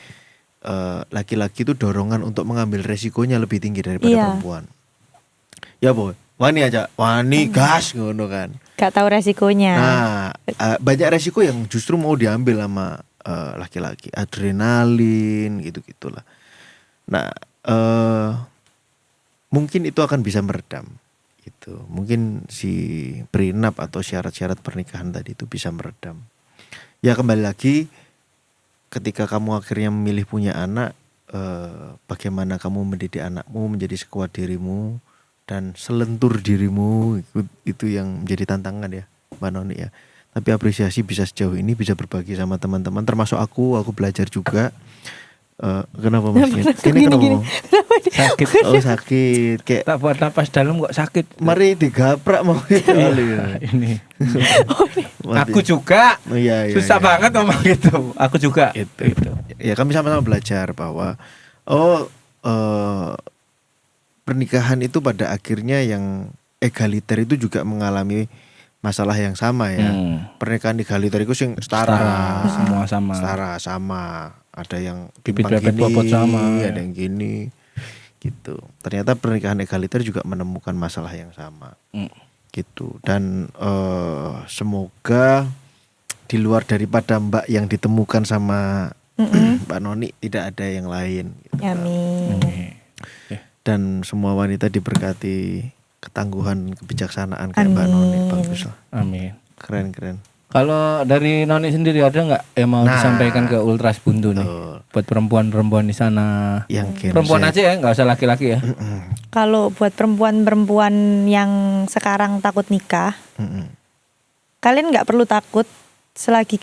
laki-laki itu dorongan untuk mengambil resikonya lebih tinggi daripada perempuan. Ya boy, wani aja, wani gas ngono kan. Gak tahu resikonya. Nah, banyak resiko yang justru mau diambil sama laki-laki, adrenalin gitu-gitulah. Nah, mungkin itu akan bisa meredam. Gitu. Mungkin si prenup atau syarat-syarat pernikahan tadi itu bisa meredam. Ya kembali lagi, ketika kamu akhirnya memilih punya anak, bagaimana kamu mendidik anakmu menjadi sekuat dirimu dan selentur dirimu, itu yang menjadi tantangan ya Mbak Noni ya. Tapi apresiasi bisa sejauh ini, bisa berbagi sama teman-teman, termasuk aku belajar juga. Kenapa Mas? Ini kenapa? Sakit. Oh sakit, kayak Tak buat napas dalam kok sakit. mari digaprak mau Ini. Aku juga. Oh, iya, Susah iya. banget ngomong gitu. Aku juga. Gitu. Ya kami sama-sama belajar bahwa pernikahan itu pada akhirnya yang egaliter itu juga mengalami masalah yang sama ya. Pernikahan egaliter itu sing setara, Semua sama. setara sama. Ada yang Bibit timpang bebek bobot sama. ada yang gini gitu. Ternyata pernikahan egaliter juga menemukan masalah yang sama. Gitu. Dan semoga di luar daripada Mbak yang ditemukan sama Mbak Noni tidak ada yang lain gitu. Amin. Dan semua wanita diberkati ketangguhan, kebijaksanaan kayak Mbak Noni. Bagus lah. Amin. Keren. Kalau dari Noni sendiri ada nggak yang mau disampaikan ke Ultras Buntu nih? Buat perempuan-perempuan di sana. Yang Perempuan aja ya, nggak usah laki-laki ya. Kalau buat perempuan-perempuan yang sekarang takut nikah, kalian nggak perlu takut selagi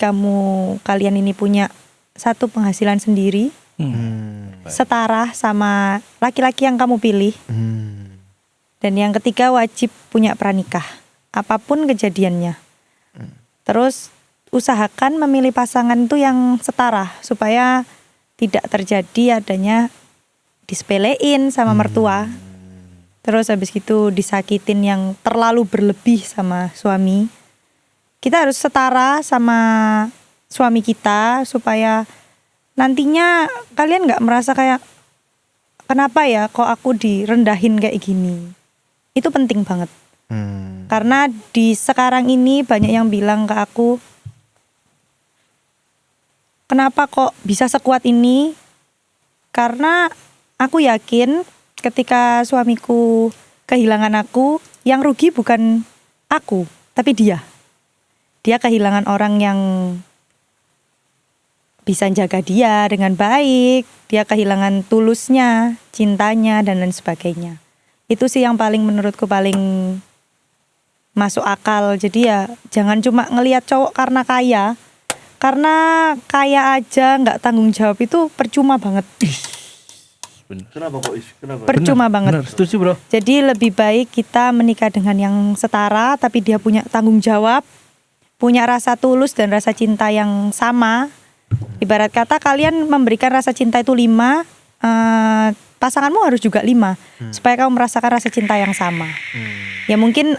kalian ini punya satu penghasilan sendiri, setara sama laki-laki yang kamu pilih. Dan yang ketiga wajib punya pranikah, apapun kejadiannya. Terus usahakan memilih pasangan itu yang setara supaya tidak terjadi adanya disepelein sama mertua. Terus habis gitu disakitin yang terlalu berlebih sama suami. Kita harus setara sama suami kita supaya nantinya kalian gak merasa kayak kenapa ya kok aku direndahin kayak gini. Itu penting banget. Karena di sekarang ini banyak yang bilang ke aku, kenapa kok bisa sekuat ini? Karena aku yakin ketika suamiku kehilangan aku, yang rugi bukan aku, tapi dia. Dia kehilangan orang yang bisa jaga dia dengan baik, dia kehilangan tulusnya, cintanya, dan lain sebagainya. Itu sih yang paling menurutku paling masuk akal. Jadi ya jangan cuma ngelihat cowok karena kaya. Karena kaya aja nggak tanggung jawab itu percuma banget. Kenapa kok? Kenapa? Percuma banget. Bener, setuju bro. Jadi lebih baik kita menikah dengan yang setara tapi dia punya tanggung jawab, punya rasa tulus dan rasa cinta yang sama. Ibarat kata kalian memberikan rasa cinta itu 5, pasanganmu harus juga 5 supaya kamu merasakan rasa cinta yang sama. Ya mungkin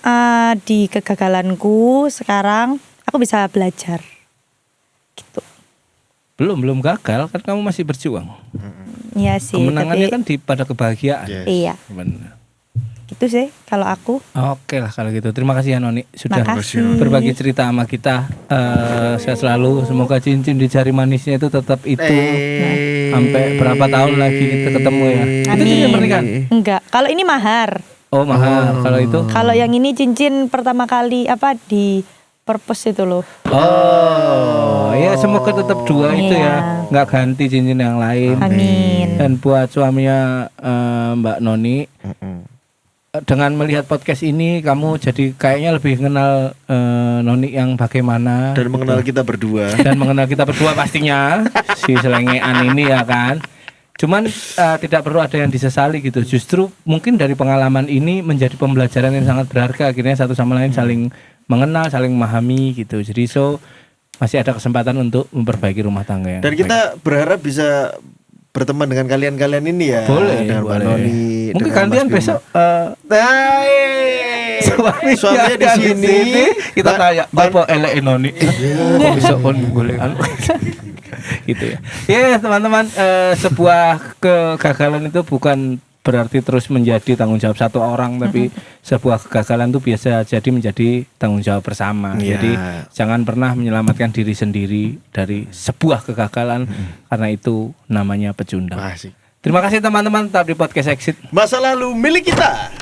di kegagalanku sekarang aku bisa belajar gitu. Belum gagal kan kamu masih berjuang. Iya sih. Kemenangannya tapi, kan pada kebahagiaan. Yes. Iya. Benar. Gitu sih kalau aku. Oke lah kalau gitu. Terima kasih ya Noni sudah Makasih. berbagi cerita sama kita. Saya selalu semoga cincin di jari manisnya itu tetap itu sampai berapa tahun lagi kita ketemu ya. Itu cincin pernikahan? Enggak. Kalau ini mahar. Oh mahal. Kalau itu? Kalau yang ini cincin pertama kali di purpose itu loh. Oh ya semoga tetap 2 itu ya. Nggak ganti cincin yang lain. Amin. Dan buat suaminya Mbak Noni, dengan melihat podcast ini kamu jadi kayaknya lebih kenal Noni yang bagaimana Dan mengenal kita berdua. dan mengenal kita berdua pastinya si selengean ini ya kan. Cuman tidak perlu ada yang disesali gitu. Justru mungkin dari pengalaman ini menjadi pembelajaran yang sangat berharga. Akhirnya satu sama lain saling mengenal, saling memahami gitu. Jadi masih ada kesempatan untuk memperbaiki rumah tangga yang Dan kita berharap bisa berteman dengan kalian-kalian ini ya. boleh, Dengan Mbak boleh. Noni, Mungkin dengan kalian Mas Bima. besok Suaminya di sini. kita tanya apa elek Noni. Kok bisa kon golekan. Gitu ya. Ya teman-teman, sebuah kegagalan itu bukan berarti terus menjadi tanggung jawab satu orang, tapi sebuah kegagalan itu biasa jadi menjadi tanggung jawab bersama. Iya. Jadi jangan pernah menyelamatkan diri sendiri dari sebuah kegagalan karena itu namanya pecundang. Asik. Terima kasih teman-teman, tetap di podcast Exit. Masa lalu milik kita.